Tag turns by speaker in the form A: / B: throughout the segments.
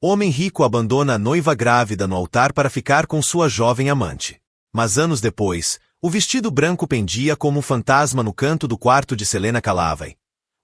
A: Homem rico abandona a noiva grávida no altar para ficar com sua jovem amante. Mas anos depois, o vestido branco pendia como um fantasma no canto do quarto de Selena Calavai.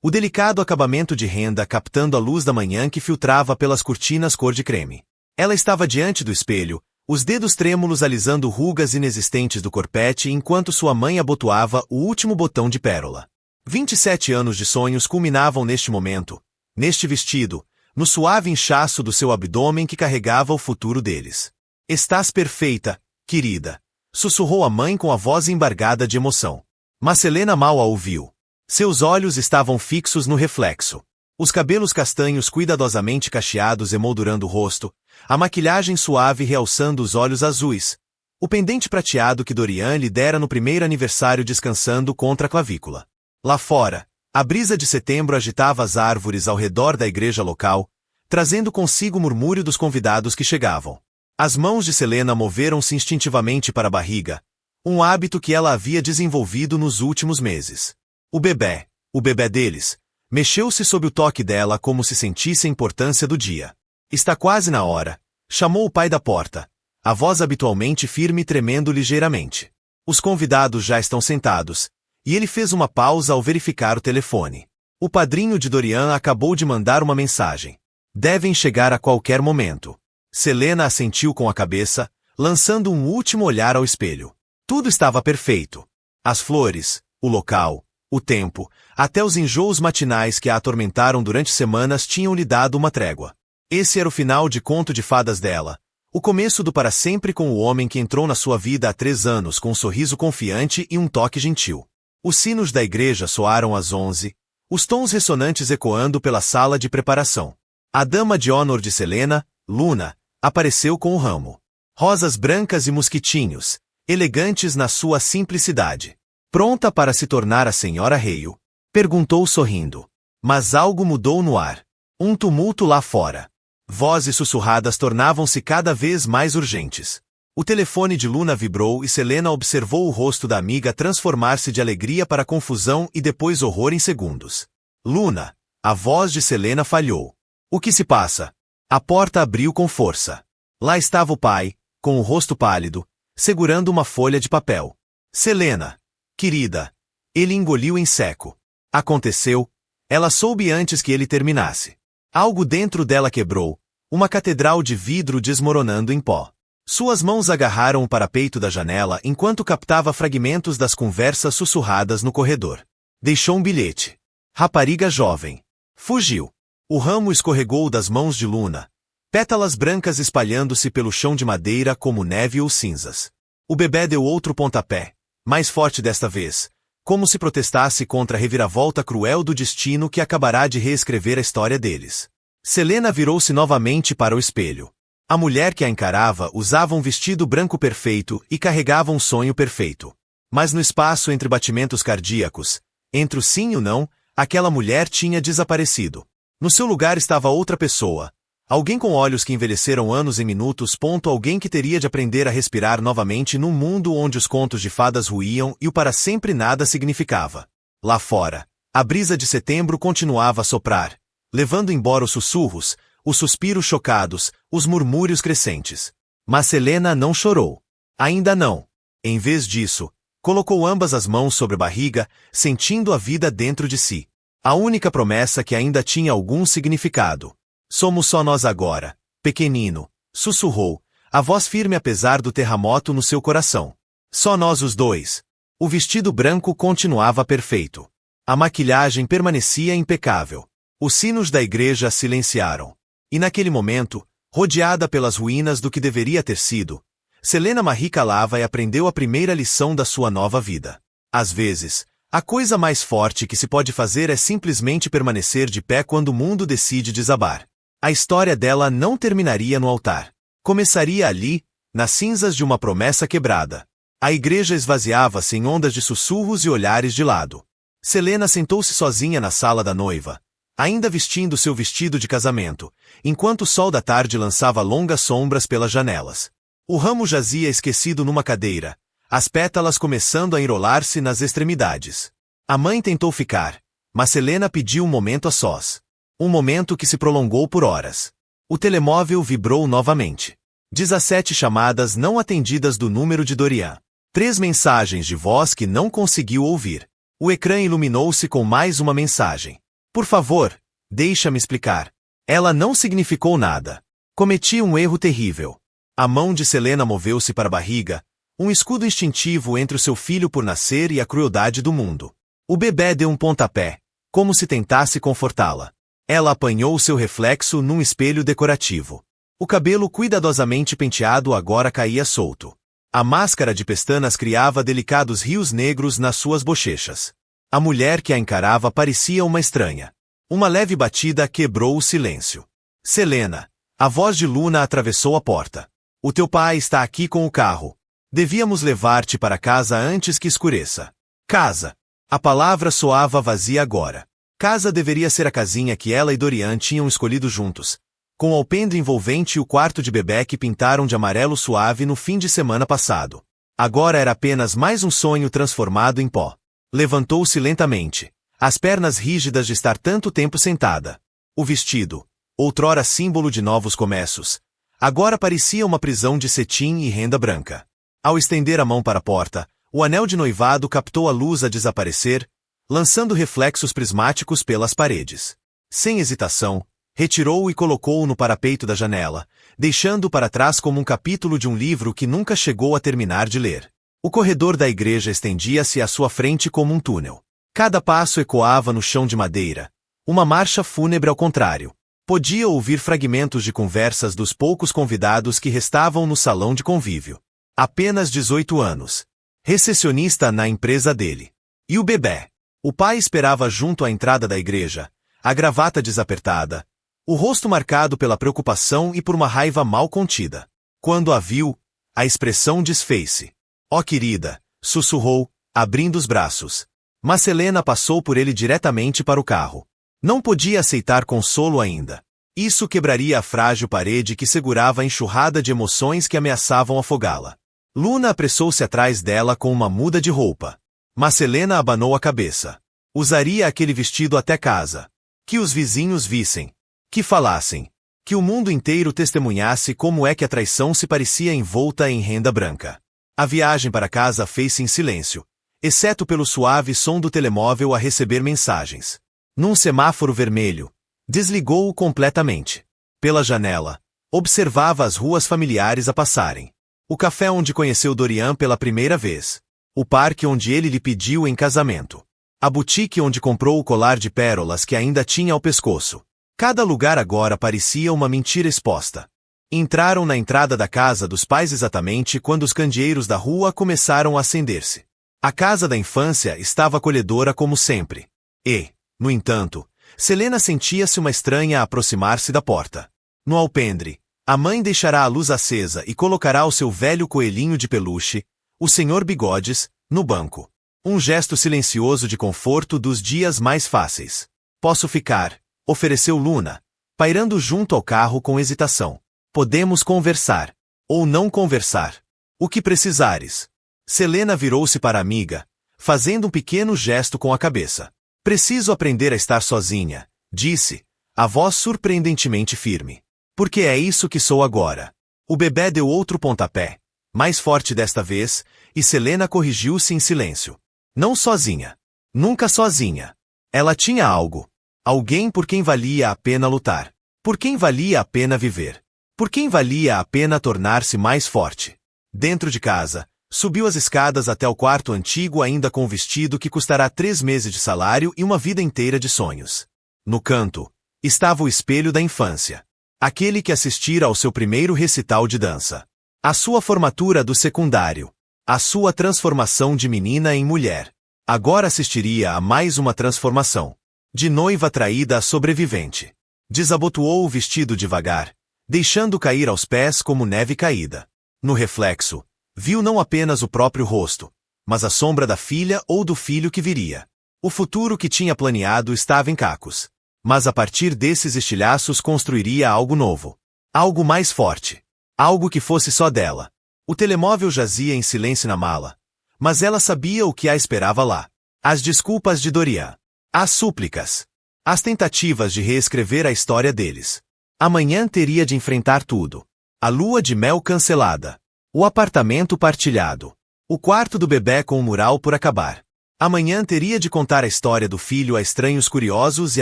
A: O delicado acabamento de renda captando a luz da manhã que filtrava pelas cortinas cor de creme. Ela estava diante do espelho, os dedos trêmulos alisando rugas inexistentes do corpete enquanto sua mãe abotoava o último botão de pérola. 27 anos de sonhos culminavam neste momento, neste vestido, no suave inchaço do seu abdômen que carregava o futuro deles. Estás perfeita, querida, sussurrou a mãe com a voz embargada de emoção. Mas Selena mal a ouviu. Seus olhos estavam fixos no reflexo. Os cabelos castanhos cuidadosamente cacheados emoldurando o rosto, a maquilhagem suave realçando os olhos azuis, o pendente prateado que Dorian lhe dera no primeiro aniversário descansando contra a clavícula. Lá fora, a brisa de setembro agitava as árvores ao redor da igreja local, trazendo consigo o murmúrio dos convidados que chegavam. As mãos de Selena moveram-se instintivamente para a barriga, um hábito que ela havia desenvolvido nos últimos meses. O bebê deles, mexeu-se sob o toque dela como se sentisse a importância do dia. Está quase na hora, chamou o pai da porta, a voz habitualmente firme tremendo ligeiramente. Os convidados já estão sentados, e ele fez uma pausa ao verificar o telefone. O padrinho de Dorian acabou de mandar uma mensagem. Devem chegar a qualquer momento. Selena assentiu com a cabeça, lançando um último olhar ao espelho. Tudo estava perfeito. As flores, o local, o tempo, até os enjoos matinais que a atormentaram durante semanas tinham lhe dado uma trégua. Esse era o final de Conto de Fadas dela, o começo do para sempre com o homem que entrou na sua vida há 3 anos com um sorriso confiante e um toque gentil. Os sinos da igreja soaram às 11, os tons ressonantes ecoando pela sala de preparação. A dama de honor de Selena, Luna, apareceu com o ramo. Rosas brancas e mosquitinhos, elegantes na sua simplicidade. Pronta para se tornar a senhora Hale? Perguntou sorrindo. Mas algo mudou no ar. Um tumulto lá fora. Vozes sussurradas tornavam-se cada vez mais urgentes. O telefone de Luna vibrou e Selena observou o rosto da amiga transformar-se de alegria para confusão e depois horror em segundos. Luna, a voz de Selena falhou. O que se passa? A porta abriu com força. Lá estava o pai, com o rosto pálido, segurando uma folha de papel. Selena, querida. Ele engoliu em seco. Aconteceu. Ela soube antes que ele terminasse. Algo dentro dela quebrou, uma catedral de vidro desmoronando em pó. Suas mãos agarraram o parapeito da janela enquanto captava fragmentos das conversas sussurradas no corredor. Deixou um bilhete. Rapariga jovem. Fugiu. O ramo escorregou das mãos de Luna, pétalas brancas espalhando-se pelo chão de madeira como neve ou cinzas. O bebê deu outro pontapé, mais forte desta vez, como se protestasse contra a reviravolta cruel do destino que acabará de reescrever a história deles. Selena virou-se novamente para o espelho. A mulher que a encarava usava um vestido branco perfeito e carregava um sonho perfeito. Mas no espaço entre batimentos cardíacos, entre o sim e o não, aquela mulher tinha desaparecido. No seu lugar estava outra pessoa. Alguém com olhos que envelheceram anos em minutos. Alguém que teria de aprender a respirar novamente num mundo onde os contos de fadas ruíam e o para sempre nada significava. Lá fora, a brisa de setembro continuava a soprar, levando embora os sussurros, os suspiros chocados, os murmúrios crescentes. Mas Selena não chorou. Ainda não. Em vez disso, colocou ambas as mãos sobre a barriga, sentindo a vida dentro de si. A única promessa que ainda tinha algum significado. Somos só nós agora, pequenino, sussurrou, a voz firme apesar do terremoto no seu coração. Só nós os dois. O vestido branco continuava perfeito. A maquilhagem permanecia impecável. Os sinos da igreja silenciaram. E naquele momento, rodeada pelas ruínas do que deveria ter sido, Selena Marie Calavai aprendeu a primeira lição da sua nova vida. Às vezes, a coisa mais forte que se pode fazer é simplesmente permanecer de pé quando o mundo decide desabar. A história dela não terminaria no altar. Começaria ali, nas cinzas de uma promessa quebrada. A igreja esvaziava-se em ondas de sussurros e olhares de lado. Selena sentou-se sozinha na sala da noiva, ainda vestindo seu vestido de casamento, enquanto o sol da tarde lançava longas sombras pelas janelas. O ramo jazia esquecido numa cadeira, as pétalas começando a enrolar-se nas extremidades. A mãe tentou ficar, mas Selena pediu um momento a sós. Um momento que se prolongou por horas. O telemóvel vibrou novamente. 17 chamadas não atendidas do número de Dorian. 3 mensagens de voz que não conseguiu ouvir. O ecrã iluminou-se com mais uma mensagem. Por favor, deixa-me explicar. Ela não significou nada. Cometi um erro terrível. A mão de Selena moveu-se para a barriga, um escudo instintivo entre o seu filho por nascer e a crueldade do mundo. O bebê deu um pontapé, como se tentasse confortá-la. Ela apanhou seu reflexo num espelho decorativo. O cabelo cuidadosamente penteado agora caía solto. A máscara de pestanas criava delicados rios negros nas suas bochechas. A mulher que a encarava parecia uma estranha. Uma leve batida quebrou o silêncio. Selena, a voz de Luna atravessou a porta. O teu pai está aqui com o carro. Devíamos levar-te para casa antes que escureça. Casa. A palavra soava vazia agora. Casa deveria ser a casinha que ela e Dorian tinham escolhido juntos, com o alpendre envolvente e o quarto de bebê que pintaram de amarelo suave no fim de semana passado. Agora era apenas mais um sonho transformado em pó. Levantou-se lentamente, as pernas rígidas de estar tanto tempo sentada. O vestido, outrora símbolo de novos começos, agora parecia uma prisão de cetim e renda branca. Ao estender a mão para a porta, o anel de noivado captou a luz a desaparecer, lançando reflexos prismáticos pelas paredes. Sem hesitação, retirou-o e colocou-o no parapeito da janela, deixando-o para trás como um capítulo de um livro que nunca chegou a terminar de ler. O corredor da igreja estendia-se à sua frente como um túnel. Cada passo ecoava no chão de madeira, uma marcha fúnebre ao contrário. Podia ouvir fragmentos de conversas dos poucos convidados que restavam no salão de convívio. Apenas 18 anos. Recepcionista na empresa dele. E o bebê? O pai esperava junto à entrada da igreja, a gravata desapertada, o rosto marcado pela preocupação e por uma raiva mal contida. Quando a viu, a expressão desfez-se. "Oh, querida", sussurrou, abrindo os braços. Mas Selena passou por ele diretamente para o carro. Não podia aceitar consolo ainda. Isso quebraria a frágil parede que segurava a enxurrada de emoções que ameaçavam afogá-la. Luna apressou-se atrás dela com uma muda de roupa. Mas Selena abanou a cabeça. Usaria aquele vestido até casa. Que os vizinhos vissem. Que falassem. Que o mundo inteiro testemunhasse como é que a traição se parecia envolta em renda branca. A viagem para casa fez-se em silêncio, exceto pelo suave som do telemóvel a receber mensagens. Num semáforo vermelho, desligou-o completamente. Pela janela, observava as ruas familiares a passarem. O café onde conheceu Dorian pela primeira vez. O parque onde ele lhe pediu em casamento. A boutique onde comprou o colar de pérolas que ainda tinha ao pescoço. Cada lugar agora parecia uma mentira exposta. Entraram na entrada da casa dos pais exatamente quando os candeeiros da rua começaram a acender-se. A casa da infância estava acolhedora como sempre. E, no entanto, Selena sentia-se uma estranha a aproximar-se da porta. No alpendre, a mãe deixará a luz acesa e colocará o seu velho coelhinho de peluche, o Sr. Bigodes, no banco. Um gesto silencioso de conforto dos dias mais fáceis. "Posso ficar?", ofereceu Luna, pairando junto ao carro com hesitação. "Podemos conversar. Ou não conversar. O que precisares." Selena virou-se para a amiga, fazendo um pequeno gesto com a cabeça. "Preciso aprender a estar sozinha", disse, a voz surpreendentemente firme. "Porque é isso que sou agora." O bebê deu outro pontapé, mais forte desta vez, e Selena corrigiu-se em silêncio. Não sozinha. Nunca sozinha. Ela tinha algo. Alguém por quem valia a pena lutar. Por quem valia a pena viver. Por quem valia a pena tornar-se mais forte. Dentro de casa, subiu as escadas até o quarto antigo ainda com o vestido que custará 3 meses de salário e uma vida inteira de sonhos. No canto, estava o espelho da infância. Aquele que assistira ao seu primeiro recital de dança. A sua formatura do secundário. A sua transformação de menina em mulher. Agora assistiria a mais uma transformação. De noiva traída a sobrevivente. Desabotoou o vestido devagar, deixando cair aos pés como neve caída. No reflexo, viu não apenas o próprio rosto, mas a sombra da filha ou do filho que viria. O futuro que tinha planeado estava em cacos. Mas a partir desses estilhaços construiria algo novo. Algo mais forte. Algo que fosse só dela. O telemóvel jazia em silêncio na mala. Mas ela sabia o que a esperava lá. As desculpas de Dorian. As súplicas. As tentativas de reescrever a história deles. Amanhã teria de enfrentar tudo. A lua de mel cancelada. O apartamento partilhado. O quarto do bebê com o mural por acabar. Amanhã teria de contar a história do filho a estranhos curiosos e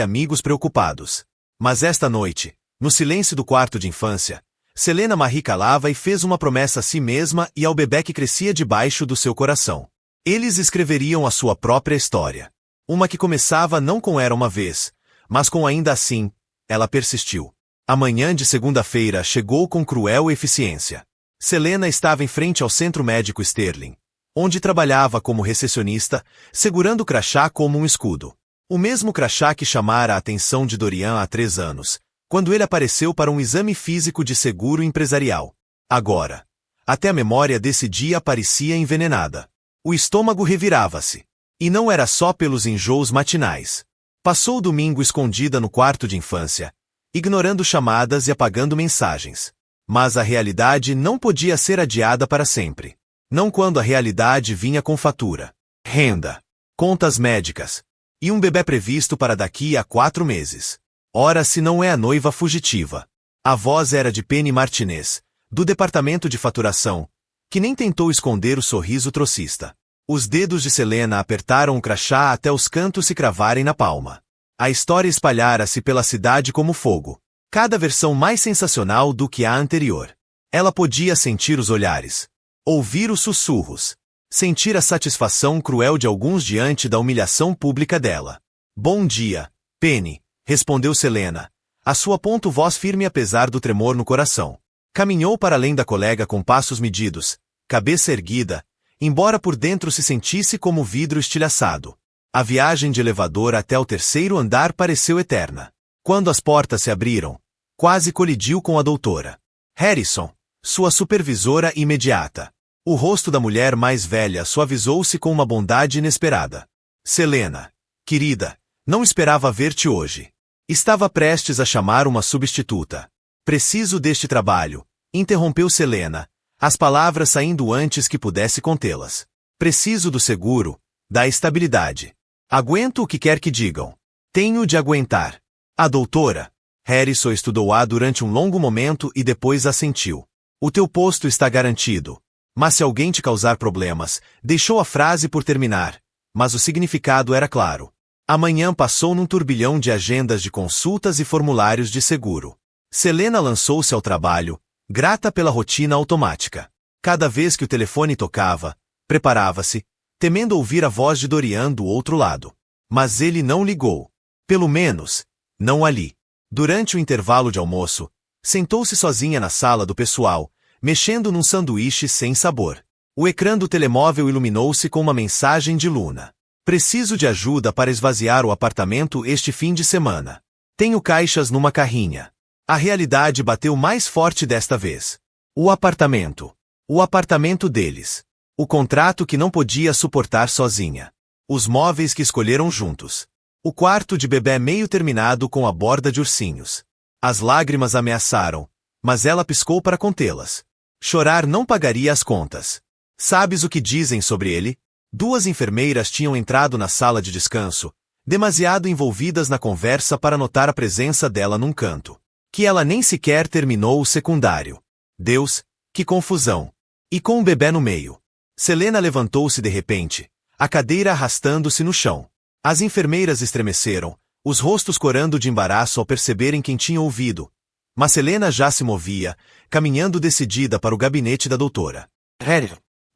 A: amigos preocupados. Mas esta noite, no silêncio do quarto de infância, Selena Marie calava e fez uma promessa a si mesma e ao bebê que crescia debaixo do seu coração. Eles escreveriam a sua própria história. Uma que começava não com Era uma Vez, mas com Ainda Assim. Ela persistiu. A manhã de segunda-feira chegou com cruel eficiência. Selena estava em frente ao Centro Médico Sterling, onde trabalhava como recepcionista, segurando o crachá como um escudo. O mesmo crachá que chamara a atenção de Dorian há 3 anos, quando ele apareceu para um exame físico de seguro empresarial. Agora, até a memória desse dia parecia envenenada. O estômago revirava-se. E não era só pelos enjoos matinais. Passou o domingo escondida no quarto de infância, ignorando chamadas e apagando mensagens. Mas a realidade não podia ser adiada para sempre. Não quando a realidade vinha com fatura, renda, contas médicas e um bebê previsto para daqui a 4 meses. Ora, se não é a noiva fugitiva. A voz era de Penny Martinez, do departamento de faturação, que nem tentou esconder o sorriso trocista. Os dedos de Selena apertaram o crachá até os cantos se cravarem na palma. A história espalhara-se pela cidade como fogo. Cada versão mais sensacional do que a anterior. Ela podia sentir os olhares, ouvir os sussurros, sentir a satisfação cruel de alguns diante da humilhação pública dela. Bom dia, Penny, respondeu Selena, a sua voz firme apesar do tremor no coração. Caminhou para além da colega com passos medidos, cabeça erguida, embora por dentro se sentisse como vidro estilhaçado. A viagem de elevador até o 3º andar pareceu eterna. Quando as portas se abriram, quase colidiu com a doutora Harrison, sua supervisora imediata. O rosto da mulher mais velha suavizou-se com uma bondade inesperada. Selena, querida, não esperava ver-te hoje. Estava prestes a chamar uma substituta. Preciso deste trabalho, interrompeu Selena, as palavras saindo antes que pudesse contê-las. Preciso do seguro, da estabilidade. Aguento o que quer que digam. Tenho de aguentar. A doutora Harrison estudou-a durante um longo momento e depois assentiu. O teu posto está garantido. Mas se alguém te causar problemas, deixou a frase por terminar. Mas o significado era claro. Amanhã passou num turbilhão de agendas de consultas e formulários de seguro. Selena lançou-se ao trabalho, grata pela rotina automática. Cada vez que o telefone tocava, preparava-se, temendo ouvir a voz de Dorian do outro lado. Mas ele não ligou. Pelo menos, não ali. Durante o intervalo de almoço, sentou-se sozinha na sala do pessoal, mexendo num sanduíche sem sabor. O ecrã do telemóvel iluminou-se com uma mensagem de Luna. Preciso de ajuda para esvaziar o apartamento este fim de semana. Tenho caixas numa carrinha. A realidade bateu mais forte desta vez. O apartamento. O apartamento deles. O contrato que não podia suportar sozinha. Os móveis que escolheram juntos. O quarto de bebê meio terminado com a borda de ursinhos. As lágrimas ameaçaram, mas ela piscou para contê-las. Chorar não pagaria as contas. Sabes o que dizem sobre ele? 2 enfermeiras tinham entrado na sala de descanso, demasiado envolvidas na conversa para notar a presença dela num canto. Que ela nem sequer terminou o secundário. Deus, que confusão! E com o bebê no meio. Selena levantou-se de repente, a cadeira arrastando-se no chão. As enfermeiras estremeceram, os rostos corando de embaraço ao perceberem quem tinha ouvido. Mas Selena já se movia, caminhando decidida para o gabinete da doutora.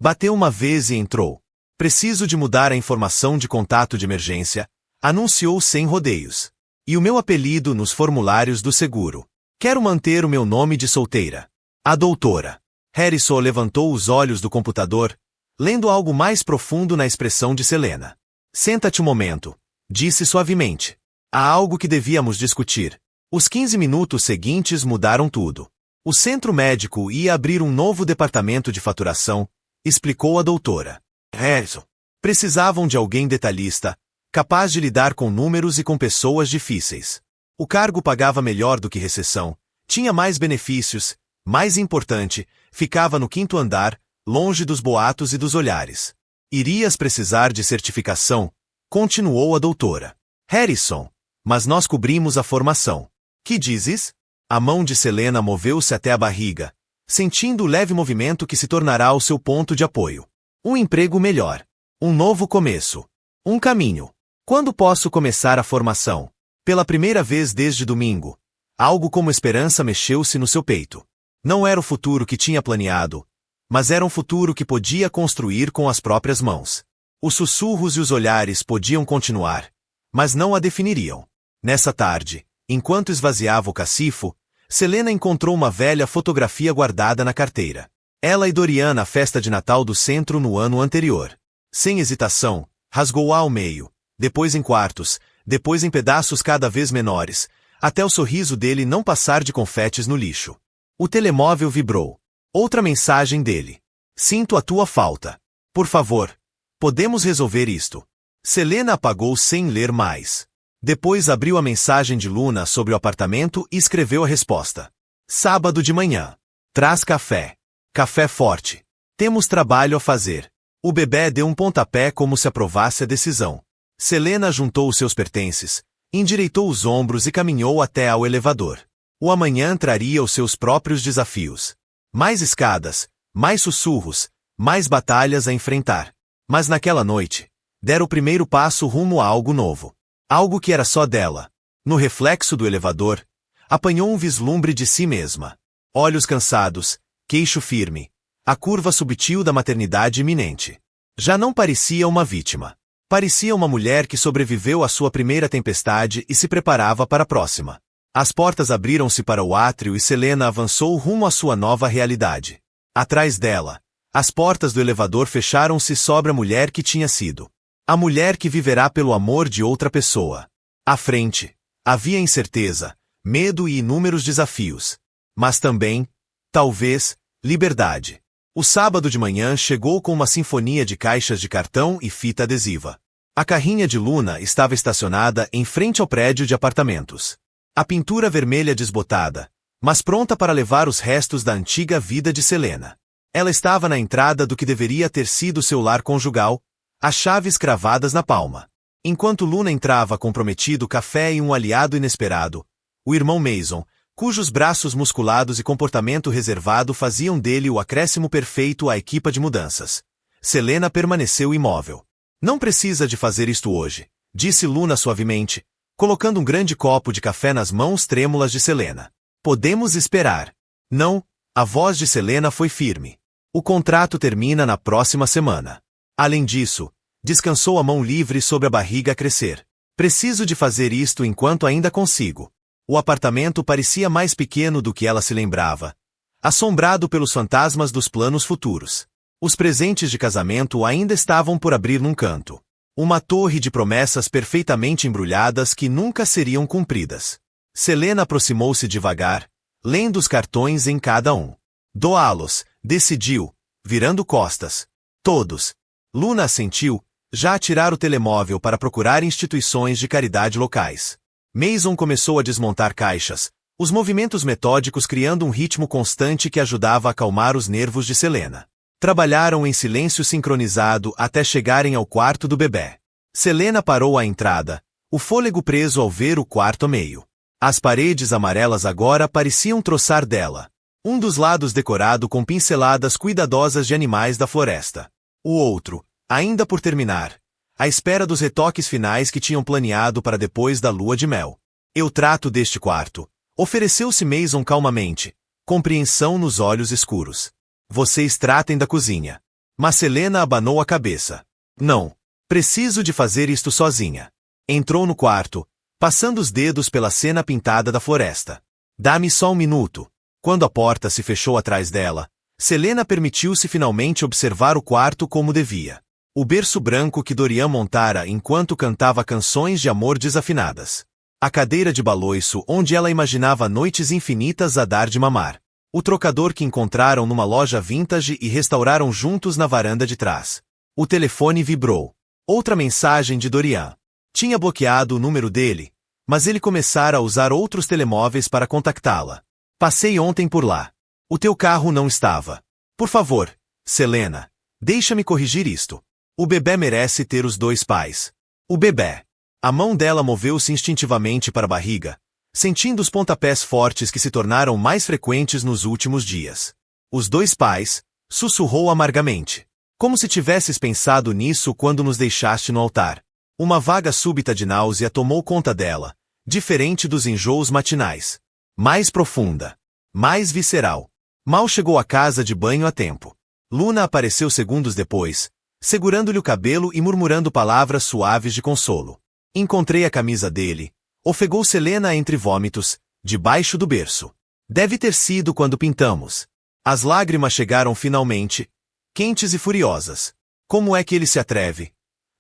A: Bateu uma vez e entrou. Preciso de mudar a informação de contato de emergência, anunciou sem rodeios. E o meu apelido nos formulários do seguro. Quero manter o meu nome de solteira. A doutora Harrison levantou os olhos do computador, lendo algo mais profundo na expressão de Selena. Senta-te um momento, disse suavemente. Há algo que devíamos discutir. Os 15 minutos seguintes mudaram tudo. O centro médico ia abrir um novo departamento de faturação, explicou a doutora Harrison. Precisavam de alguém detalhista, capaz de lidar com números e com pessoas difíceis. O cargo pagava melhor do que recepção, tinha mais benefícios, mais importante, ficava no 5º andar, longe dos boatos e dos olhares. Irias precisar de certificação, continuou a doutora Harrison, mas nós cobrimos a formação. Que dizes? A mão de Selena moveu-se até a barriga, sentindo o leve movimento que se tornará o seu ponto de apoio. Um emprego melhor. Um novo começo. Um caminho. Quando posso começar a formação? Pela primeira vez desde domingo. Algo como esperança mexeu-se no seu peito. Não era o futuro que tinha planeado, mas era um futuro que podia construir com as próprias mãos. Os sussurros e os olhares podiam continuar, mas não a definiriam. Nessa tarde, enquanto esvaziava o cacifo, Selena encontrou uma velha fotografia guardada na carteira. Ela e Dorian na festa de Natal do centro no ano anterior. Sem hesitação, rasgou-a ao meio, depois em quartos, depois em pedaços cada vez menores, até o sorriso dele não passar de confetes no lixo. O telemóvel vibrou. Outra mensagem dele. Sinto a tua falta. Por favor, podemos resolver isto. Selena apagou sem ler mais. Depois abriu a mensagem de Luna sobre o apartamento e escreveu a resposta. Sábado de manhã. Traz café. Café forte. Temos trabalho a fazer. O bebê deu um pontapé como se aprovasse a decisão. Selena juntou os seus pertences, endireitou os ombros e caminhou até ao elevador. O amanhã traria os seus próprios desafios. Mais escadas, mais sussurros, mais batalhas a enfrentar. Mas naquela noite, dera o primeiro passo rumo a algo novo. Algo que era só dela. No reflexo do elevador, apanhou um vislumbre de si mesma. Olhos cansados, queixo firme. A curva subtil da maternidade iminente. Já não parecia uma vítima. Parecia uma mulher que sobreviveu à sua primeira tempestade e se preparava para a próxima. As portas abriram-se para o átrio e Selena avançou rumo à sua nova realidade. Atrás dela, as portas do elevador fecharam-se sobre a mulher que tinha sido. A mulher que viverá pelo amor de outra pessoa. À frente, havia incerteza, medo e inúmeros desafios. Mas também, talvez, liberdade. O sábado de manhã chegou com uma sinfonia de caixas de cartão e fita adesiva. A carrinha de Luna estava estacionada em frente ao prédio de apartamentos. A pintura vermelha desbotada, mas pronta para levar os restos da antiga vida de Selena. Ela estava na entrada do que deveria ter sido seu lar conjugal, as chaves cravadas na palma. Enquanto Luna entrava comprometido café e um aliado inesperado, o irmão Mason, cujos braços musculados e comportamento reservado faziam dele o acréscimo perfeito à equipa de mudanças. Selena permaneceu imóvel. Não precisa de fazer isto hoje, disse Luna suavemente, colocando um grande copo de café nas mãos trêmulas de Selena. Podemos esperar. Não, a voz de Selena foi firme. O contrato termina na próxima semana. Além disso, descansou a mão livre sobre a barriga a crescer. Preciso de fazer isto enquanto ainda consigo. O apartamento parecia mais pequeno do que ela se lembrava, assombrado pelos fantasmas dos planos futuros. Os presentes de casamento ainda estavam por abrir num canto. Uma torre de promessas perfeitamente embrulhadas que nunca seriam cumpridas. Selena aproximou-se devagar, lendo os cartões em cada um. Doá-los, decidiu, virando costas. Todos. Luna assentiu, já a tirar o telemóvel para procurar instituições de caridade locais. Mason começou a desmontar caixas, os movimentos metódicos criando um ritmo constante que ajudava a acalmar os nervos de Selena. Trabalharam em silêncio sincronizado até chegarem ao quarto do bebê. Selena parou à entrada, o fôlego preso ao ver o quarto a meio. As paredes amarelas agora pareciam troçar dela. Um dos lados decorado com pinceladas cuidadosas de animais da floresta. O outro, ainda por terminar, à espera dos retoques finais que tinham planeado para depois da lua de mel. Eu trato deste quarto. Ofereceu-se Mason calmamente, compreensão nos olhos escuros. Vocês tratem da cozinha. Mas Selena abanou a cabeça. Não. Preciso de fazer isto sozinha. Entrou no quarto, passando os dedos pela cena pintada da floresta. Dá-me só um minuto. Quando a porta se fechou atrás dela, Selena permitiu-se finalmente observar o quarto como devia. O berço branco que Dorian montara enquanto cantava canções de amor desafinadas. A cadeira de baloiço onde ela imaginava noites infinitas a dar de mamar. O trocador que encontraram numa loja vintage e restauraram juntos na varanda de trás. O telefone vibrou. Outra mensagem de Dorian. Tinha bloqueado o número dele, mas ele começara a usar outros telemóveis para contactá-la. Passei ontem por lá. O teu carro não estava. Por favor, Selena, deixa-me corrigir isto. O bebê merece ter os dois pais. O bebê. A mão dela moveu-se instintivamente para a barriga, sentindo os pontapés fortes que se tornaram mais frequentes nos últimos dias. Os dois pais, sussurrou amargamente. Como se tivesses pensado nisso quando nos deixaste no altar. Uma vaga súbita de náusea tomou conta dela, diferente dos enjoos matinais. Mais profunda. Mais visceral. Mal chegou à casa de banho a tempo. Luna apareceu segundos depois, segurando-lhe o cabelo e murmurando palavras suaves de consolo. Encontrei a camisa dele, ofegou Selena entre vômitos, debaixo do berço. Deve ter sido quando pintamos. As lágrimas chegaram finalmente, quentes e furiosas. Como é que ele se atreve?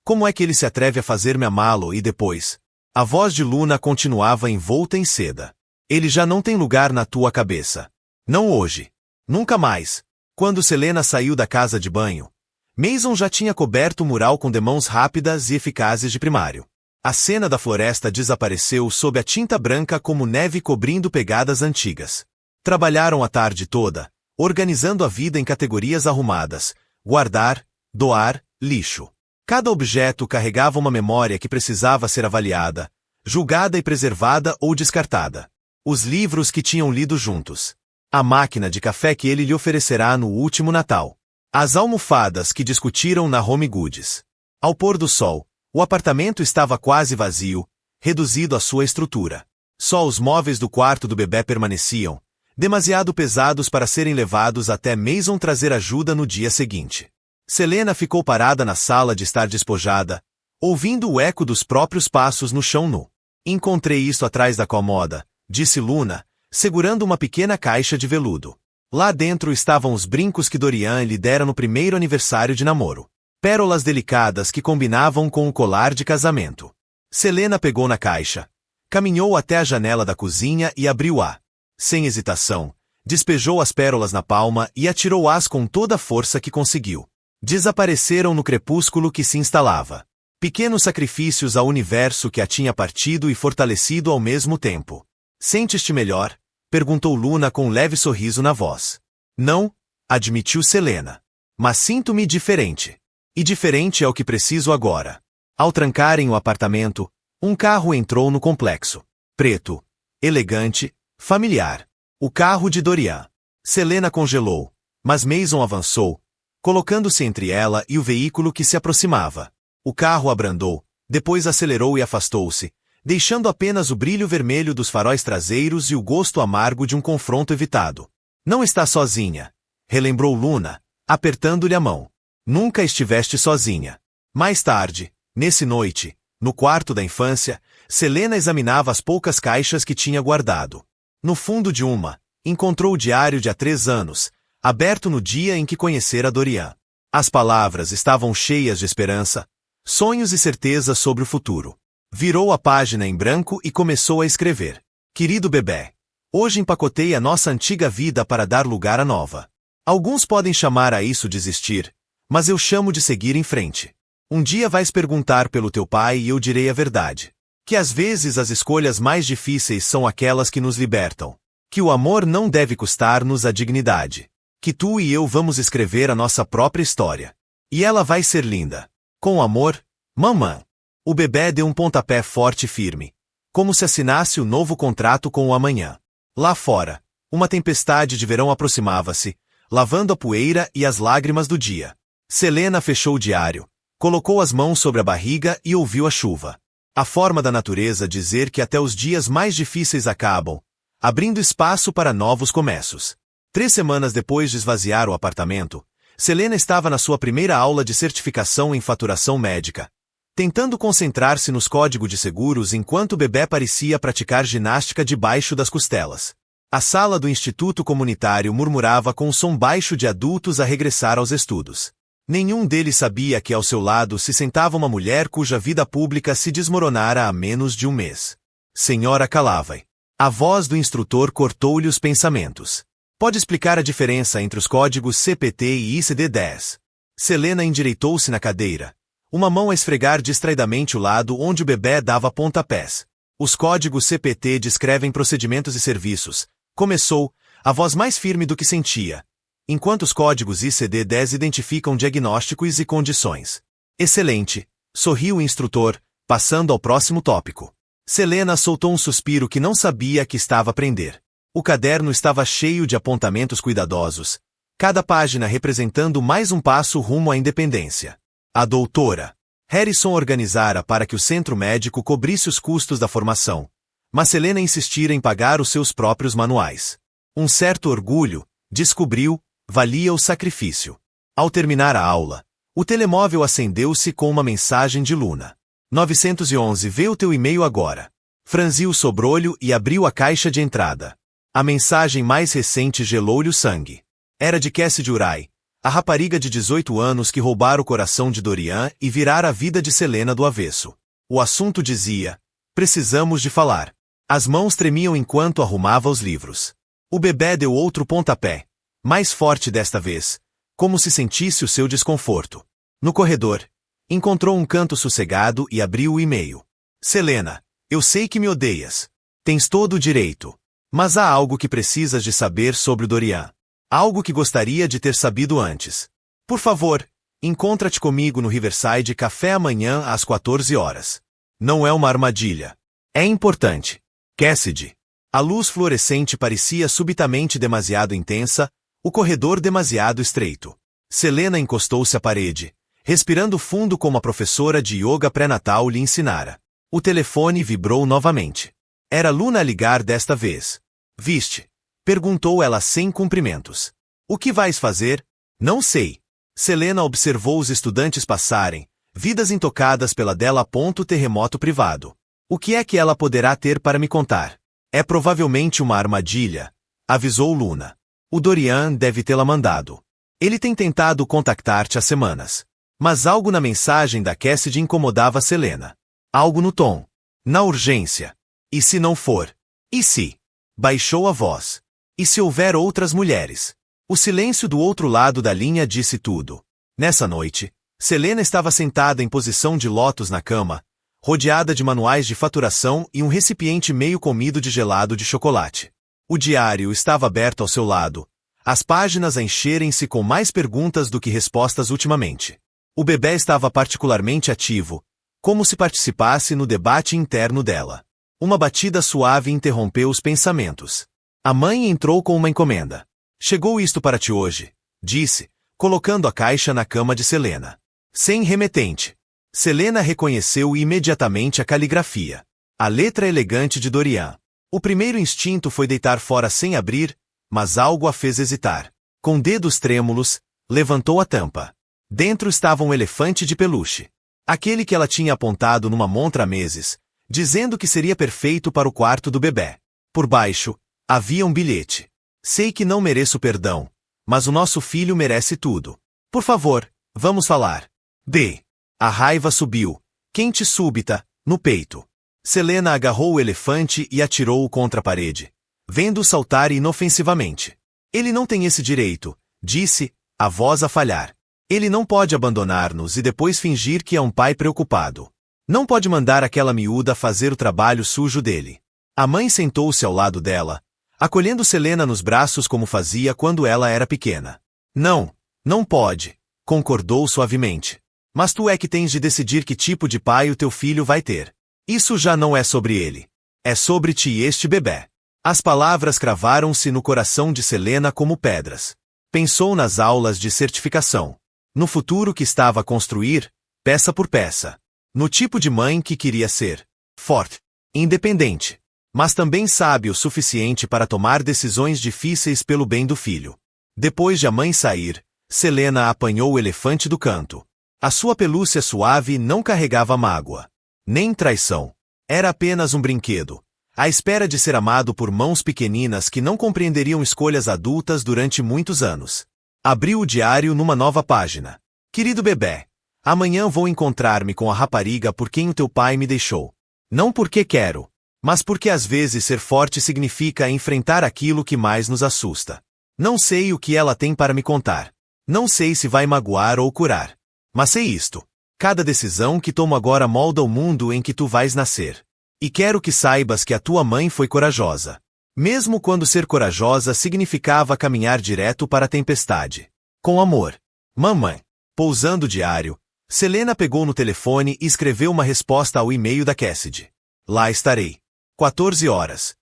A: Como é que ele se atreve a fazer-me amá-lo e depois? A voz de Luna continuava envolta em seda. Ele já não tem lugar na tua cabeça. Não hoje. Nunca mais. Quando Selena saiu da casa de banho, Mason já tinha coberto o mural com demãos rápidas e eficazes de primário. A cena da floresta desapareceu sob a tinta branca como neve cobrindo pegadas antigas. Trabalharam a tarde toda, organizando a vida em categorias arrumadas: guardar, doar, lixo. Cada objeto carregava uma memória que precisava ser avaliada, julgada e preservada ou descartada. Os livros que tinham lido juntos. A máquina de café que ele lhe oferecerá no último Natal. As almofadas que discutiram na Home Goods. Ao pôr do sol, o apartamento estava quase vazio, reduzido à sua estrutura. Só os móveis do quarto do bebê permaneciam, demasiado pesados para serem levados até Mason trazer ajuda no dia seguinte. Selena ficou parada na sala de estar despojada, ouvindo o eco dos próprios passos no chão nu. Encontrei isso atrás da comoda, disse Luna, segurando uma pequena caixa de veludo. Lá dentro estavam os brincos que Dorian lhe dera no primeiro aniversário de namoro. Pérolas delicadas que combinavam com o colar de casamento. Selena pegou na caixa, caminhou até a janela da cozinha e abriu-a. Sem hesitação, despejou as pérolas na palma e atirou-as com toda a força que conseguiu. Desapareceram no crepúsculo que se instalava. Pequenos sacrifícios ao universo que a tinha partido e fortalecido ao mesmo tempo. Sentes-te melhor? Perguntou Luna com um leve sorriso na voz. Não, admitiu Selena. Mas sinto-me diferente. E diferente é o que preciso agora. Ao trancarem o apartamento, um carro entrou no complexo. Preto, elegante, familiar. O carro de Dorian. Selena congelou, mas Mason avançou, colocando-se entre ela e o veículo que se aproximava. O carro abrandou, depois acelerou e afastou-se, deixando apenas o brilho vermelho dos faróis traseiros e o gosto amargo de um confronto evitado. Não está sozinha, relembrou Luna, apertando-lhe a mão. Nunca estiveste sozinha. Mais tarde, nesse noite, no quarto da infância, Selena examinava as poucas caixas que tinha guardado. No fundo de uma, encontrou o diário de há 3 anos, aberto no dia em que conhecera Dorian. As palavras estavam cheias de esperança, sonhos e certeza sobre o futuro. Virou a página em branco e começou a escrever. Querido bebê, hoje empacotei a nossa antiga vida para dar lugar à nova. Alguns podem chamar a isso desistir, mas eu chamo de seguir em frente. Um dia vais perguntar pelo teu pai e eu direi a verdade. Que às vezes as escolhas mais difíceis são aquelas que nos libertam. Que o amor não deve custar-nos a dignidade. Que tu e eu vamos escrever a nossa própria história. E ela vai ser linda. Com amor, mamã. O bebê deu um pontapé forte e firme, como se assinasse o novo contrato com o amanhã. Lá fora, uma tempestade de verão aproximava-se, lavando a poeira e as lágrimas do dia. Selena fechou o diário, colocou as mãos sobre a barriga e ouviu a chuva. A forma da natureza dizer que até os dias mais difíceis acabam, abrindo espaço para novos começos. 3 semanas depois de esvaziar o apartamento, Selena estava na sua primeira aula de certificação em faturação médica, tentando concentrar-se nos códigos de seguros enquanto o bebê parecia praticar ginástica debaixo das costelas. A sala do Instituto Comunitário murmurava com um som baixo de adultos a regressar aos estudos. Nenhum deles sabia que ao seu lado se sentava uma mulher cuja vida pública se desmoronara há menos de um mês. Senhora Calavai. A voz do instrutor cortou-lhe os pensamentos. Pode explicar a diferença entre os códigos CPT e ICD-10. Selena endireitou-se na cadeira, uma mão a esfregar distraidamente o lado onde o bebê dava pontapés. Os códigos CPT descrevem procedimentos e serviços. Começou, a voz mais firme do que sentia, enquanto os códigos ICD-10 identificam diagnósticos e condições. Excelente, sorriu o instrutor, passando ao próximo tópico. Selena soltou um suspiro que não sabia que estava a prender. O caderno estava cheio de apontamentos cuidadosos, cada página representando mais um passo rumo à independência. A doutora Harrison organizara para que o centro médico cobrisse os custos da formação, mas Selena insistira em pagar os seus próprios manuais. Um certo orgulho, descobriu, valia o sacrifício. Ao terminar a aula, o telemóvel acendeu-se com uma mensagem de Luna. 911, vê o teu e-mail agora. Franziu o sobrolho e abriu a caixa de entrada. A mensagem mais recente gelou-lhe o sangue. Era de Cassidy Urai, a rapariga de 18 anos que roubara o coração de Dorian e virara a vida de Selena do avesso. O assunto dizia: precisamos de falar. As mãos tremiam enquanto arrumava os livros. O bebê deu outro pontapé, mais forte desta vez, como se sentisse o seu desconforto. No corredor, encontrou um canto sossegado e abriu o e-mail. Selena, eu sei que me odeias. Tens todo o direito. Mas há algo que precisas de saber sobre o Dorian. Algo que gostaria de ter sabido antes. Por favor, encontra-te comigo no Riverside Café amanhã às 14 horas. Não é uma armadilha. É importante. Cassidy. A luz fluorescente parecia subitamente demasiado intensa, o corredor demasiado estreito. Selena encostou-se à parede, respirando fundo como a professora de yoga pré-natal lhe ensinara. O telefone vibrou novamente. Era Luna a ligar desta vez. Viste? Perguntou ela sem cumprimentos. O que vais fazer? Não sei. Selena observou os estudantes passarem, vidas intocadas pela dela. Terremoto privado. O que é que ela poderá ter para me contar? É provavelmente uma armadilha, avisou Luna. O Dorian deve tê-la mandado. Ele tem tentado contactar-te há semanas. Mas algo na mensagem da Cassidy incomodava Selena. Algo no tom. Na urgência. E se não for? E se? Baixou a voz. E se houver outras mulheres? O silêncio do outro lado da linha disse tudo. Nessa noite, Selena estava sentada em posição de lótus na cama, rodeada de manuais de faturação e um recipiente meio comido de gelado de chocolate. O diário estava aberto ao seu lado, as páginas a encherem-se com mais perguntas do que respostas ultimamente. O bebê estava particularmente ativo, como se participasse no debate interno dela. Uma batida suave interrompeu os pensamentos. A mãe entrou com uma encomenda. Chegou isto para ti hoje, disse, colocando a caixa na cama de Selena. Sem remetente. Selena reconheceu imediatamente a caligrafia. A letra elegante de Dorian. O primeiro instinto foi deitar fora sem abrir, mas algo a fez hesitar. Com dedos trêmulos, levantou a tampa. Dentro estava um elefante de peluche. Aquele que ela tinha apontado numa montra há meses, dizendo que seria perfeito para o quarto do bebê. Por baixo, havia um bilhete. Sei que não mereço perdão, mas o nosso filho merece tudo. Por favor, vamos falar. D. A raiva subiu, quente e súbita, no peito. Selena agarrou o elefante e atirou-o contra a parede, vendo-o saltar inofensivamente. Ele não tem esse direito, disse, a voz a falhar. Ele não pode abandonar-nos e depois fingir que é um pai preocupado. Não pode mandar aquela miúda fazer o trabalho sujo dele. A mãe sentou-se ao lado dela, acolhendo Selena nos braços como fazia quando ela era pequena. Não, não pode, concordou suavemente. Mas tu é que tens de decidir que tipo de pai o teu filho vai ter. Isso já não é sobre ele. É sobre ti e este bebê. As palavras cravaram-se no coração de Selena como pedras. Pensou nas aulas de certificação. No futuro que estava a construir, peça por peça. No tipo de mãe que queria ser. Forte. Independente. Mas também sábio o suficiente para tomar decisões difíceis pelo bem do filho. Depois de a mãe sair, Selena apanhou o elefante do canto. A sua pelúcia suave não carregava mágoa. Nem traição. Era apenas um brinquedo, à espera de ser amado por mãos pequeninas que não compreenderiam escolhas adultas durante muitos anos. Abriu o diário numa nova página. Querido bebê, amanhã vou encontrar-me com a rapariga por quem o teu pai me deixou. Não porque quero, mas porque às vezes ser forte significa enfrentar aquilo que mais nos assusta. Não sei o que ela tem para me contar. Não sei se vai magoar ou curar. Mas sei isto. Cada decisão que tomo agora molda o mundo em que tu vais nascer. E quero que saibas que a tua mãe foi corajosa. Mesmo quando ser corajosa significava caminhar direto para a tempestade. Com amor. Mamãe. Pousando o diário, Selena pegou no telefone e escreveu uma resposta ao e-mail da Cassidy. Lá estarei. 14 horas.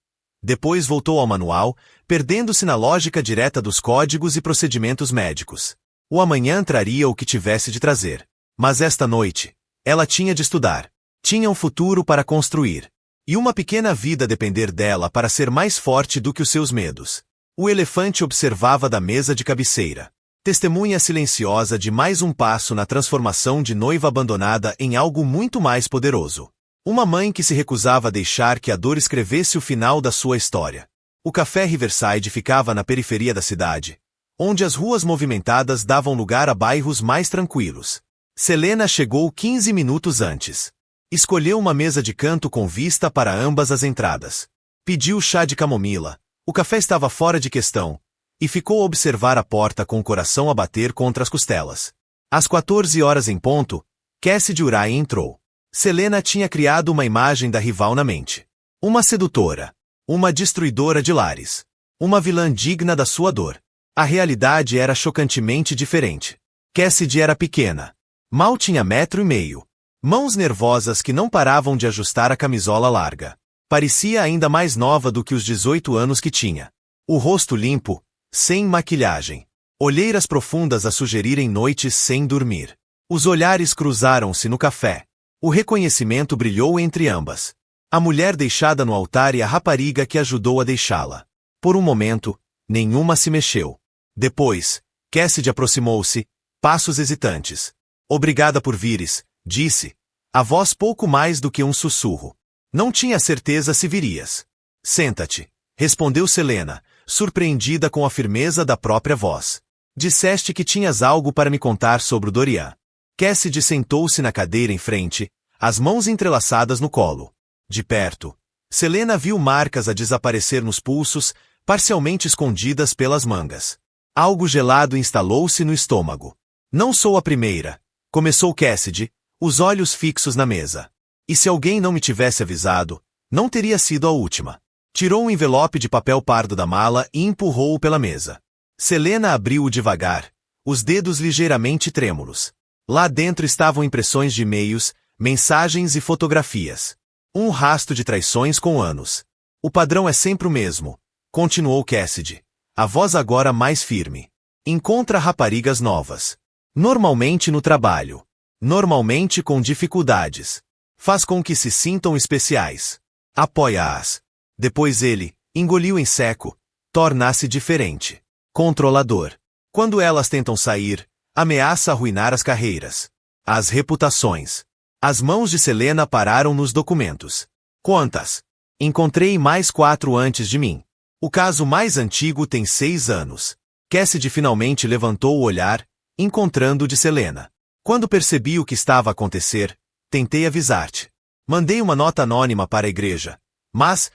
A: Depois voltou ao manual, perdendo-se na lógica direta dos códigos e procedimentos médicos. O amanhã traria o que tivesse de trazer. Mas esta noite, ela tinha de estudar. Tinha um futuro para construir. E uma pequena vida a depender dela para ser mais forte do que os seus medos. O elefante observava da mesa de cabeceira. Testemunha silenciosa de mais um passo na transformação de noiva abandonada em algo muito mais poderoso. Uma mãe que se recusava a deixar que a dor escrevesse o final da sua história. O café Riverside ficava na periferia da cidade, onde as ruas movimentadas davam lugar a bairros mais tranquilos. Selena chegou 15 minutos antes. Escolheu uma mesa de canto com vista para ambas as entradas. Pediu chá de camomila. O café estava fora de questão, e ficou a observar a porta com o coração a bater contra as costelas. Às 14 horas em ponto, Cassidy Uriah entrou. Selena tinha criado uma imagem da rival na mente. Uma sedutora. Uma destruidora de lares. Uma vilã digna da sua dor. A realidade era chocantemente diferente. Cassidy era pequena. Mal tinha 1,5 metros. Mãos nervosas que não paravam de ajustar a camisola larga. Parecia ainda mais nova do que os 18 anos que tinha. O rosto limpo, sem maquilhagem. Olheiras profundas a sugerirem noites sem dormir. Os olhares cruzaram-se no café. O reconhecimento brilhou entre ambas. A mulher deixada no altar e a rapariga que ajudou a deixá-la. Por um momento, nenhuma se mexeu. Depois, Cassidy aproximou-se, passos hesitantes. Obrigada por vires, disse. A voz pouco mais do que um sussurro. Não tinha certeza se virias. Senta-te, respondeu Selena, surpreendida com a firmeza da própria voz. Disseste que tinhas algo para me contar sobre o Dorian. Cassidy sentou-se na cadeira em frente, as mãos entrelaçadas no colo. De perto, Selena viu marcas a desaparecer nos pulsos, parcialmente escondidas pelas mangas. Algo gelado instalou-se no estômago. Não sou a primeira, começou Cassidy, os olhos fixos na mesa. E se alguém não me tivesse avisado, não teria sido a última. Tirou um envelope de papel pardo da mala e empurrou-o pela mesa. Selena abriu-o devagar, os dedos ligeiramente trêmulos. Lá dentro estavam impressões de e-mails, mensagens e fotografias. Um rastro de traições com anos. O padrão é sempre o mesmo, continuou Cassidy. A voz agora mais firme. Encontra raparigas novas. Normalmente no trabalho. Normalmente com dificuldades. Faz com que se sintam especiais. Apoia-as. Depois ele, engoliu em seco, torna-se diferente. Controlador. Quando elas tentam sair, ameaça arruinar as carreiras. As reputações. As mãos de Selena pararam nos documentos. Quantas? Encontrei mais 4 antes de mim. O caso mais antigo tem 6 anos. Cassidy finalmente levantou o olhar, encontrando o de Selena. Quando percebi o que estava a acontecer, tentei avisar-te. Mandei uma nota anônima para a igreja. Mas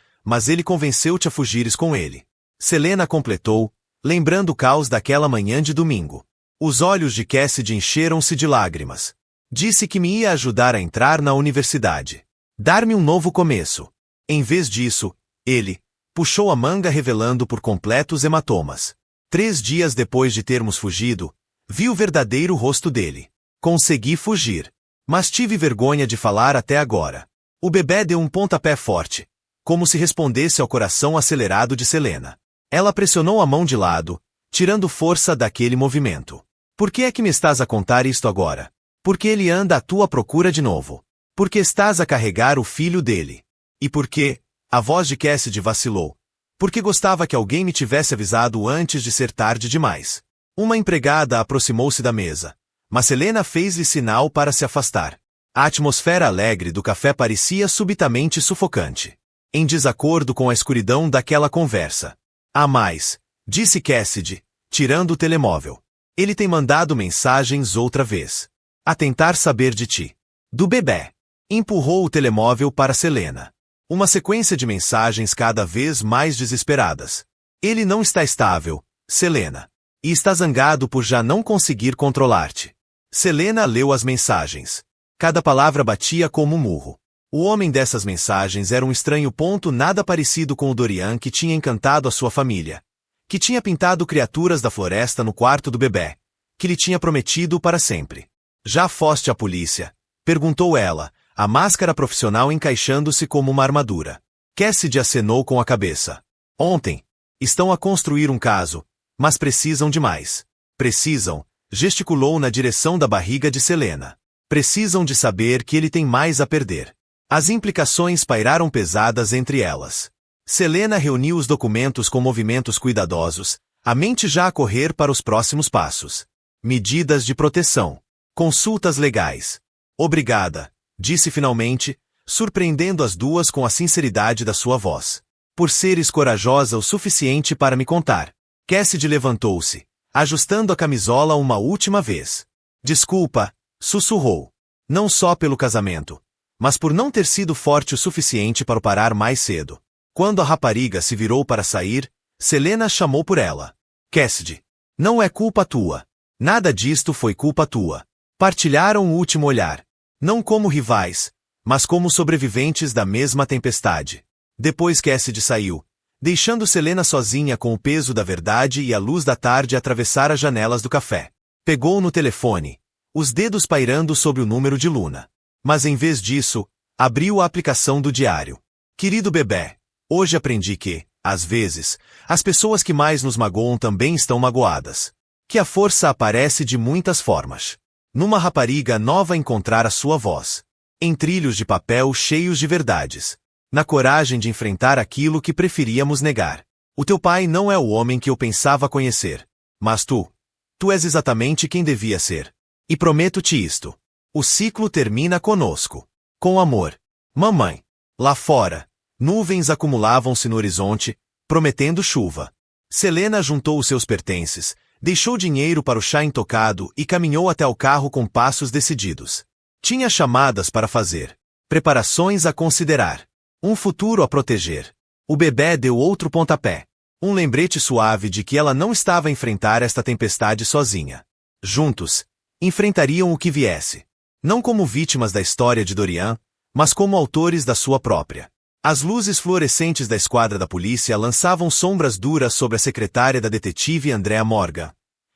A: ele convenceu-te a fugires com ele. Selena completou, lembrando o caos daquela manhã de domingo. Os olhos de Cassidy encheram-se de lágrimas. Disse que me ia ajudar a entrar na universidade. Dar-me um novo começo. Em vez disso, ele puxou a manga revelando por completo os hematomas. 3 dias depois de termos fugido, vi o verdadeiro rosto dele. Consegui fugir. Mas tive vergonha de falar até agora. O bebê deu um pontapé forte, como se respondesse ao coração acelerado de Selena. Ela pressionou a mão de lado, tirando força daquele movimento. Por que é que me estás a contar isto agora? Porque ele anda à tua procura de novo. Porque estás a carregar o filho dele. E por quê? A voz de Cassidy vacilou. Porque gostava que alguém me tivesse avisado antes de ser tarde demais. Uma empregada aproximou-se da mesa. Mas Selena fez-lhe sinal para se afastar. A atmosfera alegre do café parecia subitamente sufocante. Em desacordo com a escuridão daquela conversa. Há mais, disse Cassidy, tirando o telemóvel. Ele tem mandado mensagens outra vez. A tentar saber de ti. Do bebê. Empurrou o telemóvel para Selena. Uma sequência de mensagens cada vez mais desesperadas. Ele não está estável, Selena. E está zangado por já não conseguir controlar-te. Selena leu as mensagens. Cada palavra batia como um murro. O homem dessas mensagens era um estranho ponto nada parecido com o Dorian que tinha encantado a sua família. Que tinha pintado criaturas da floresta no quarto do bebê. Que lhe tinha prometido para sempre. Já foste à polícia? Perguntou ela, a máscara profissional encaixando-se como uma armadura. Cassidy acenou com a cabeça. Ontem. Estão a construir um caso, mas precisam de mais. Precisam, gesticulou na direção da barriga de Selena. Precisam de saber que ele tem mais a perder. As implicações pairaram pesadas entre elas. Selena reuniu os documentos com movimentos cuidadosos, a mente já a correr para os próximos passos. Medidas de proteção. Consultas legais. Obrigada, disse finalmente, surpreendendo as duas com a sinceridade da sua voz. Por seres corajosa o suficiente para me contar. Cassidy levantou-se, ajustando a camisola uma última vez. Desculpa, sussurrou. Não só pelo casamento, mas por não ter sido forte o suficiente para parar mais cedo. Quando a rapariga se virou para sair, Selena chamou por ela. Cassidy. Não é culpa tua. Nada disto foi culpa tua. Partilharam o último olhar. Não como rivais, mas como sobreviventes da mesma tempestade. Depois Cassidy saiu, deixando Selena sozinha com o peso da verdade e a luz da tarde atravessar as janelas do café. Pegou no telefone, os dedos pairando sobre o número de Luna. Mas em vez disso, abriu a aplicação do diário. Querido bebê, hoje aprendi que, às vezes, as pessoas que mais nos magoam também estão magoadas. Que a força aparece de muitas formas. Numa rapariga nova encontrar a sua voz. Em trilhos de papel cheios de verdades. Na coragem de enfrentar aquilo que preferíamos negar. O teu pai não é o homem que eu pensava conhecer. Mas tu és exatamente quem devia ser. E prometo-te isto. O ciclo termina conosco. Com amor. Mamãe. Lá fora, nuvens acumulavam-se no horizonte, prometendo chuva. Selena juntou os seus pertences, deixou dinheiro para o chá intocado e caminhou até o carro com passos decididos. Tinha chamadas para fazer. Preparações a considerar. Um futuro a proteger. O bebê deu outro pontapé. Um lembrete suave de que ela não estava a enfrentar esta tempestade sozinha. Juntos, enfrentariam o que viesse. Não como vítimas da história de Dorian, mas como autores da sua própria. As luzes fluorescentes da esquadra da polícia lançavam sombras duras sobre a secretária da detetive Andrea Morgan,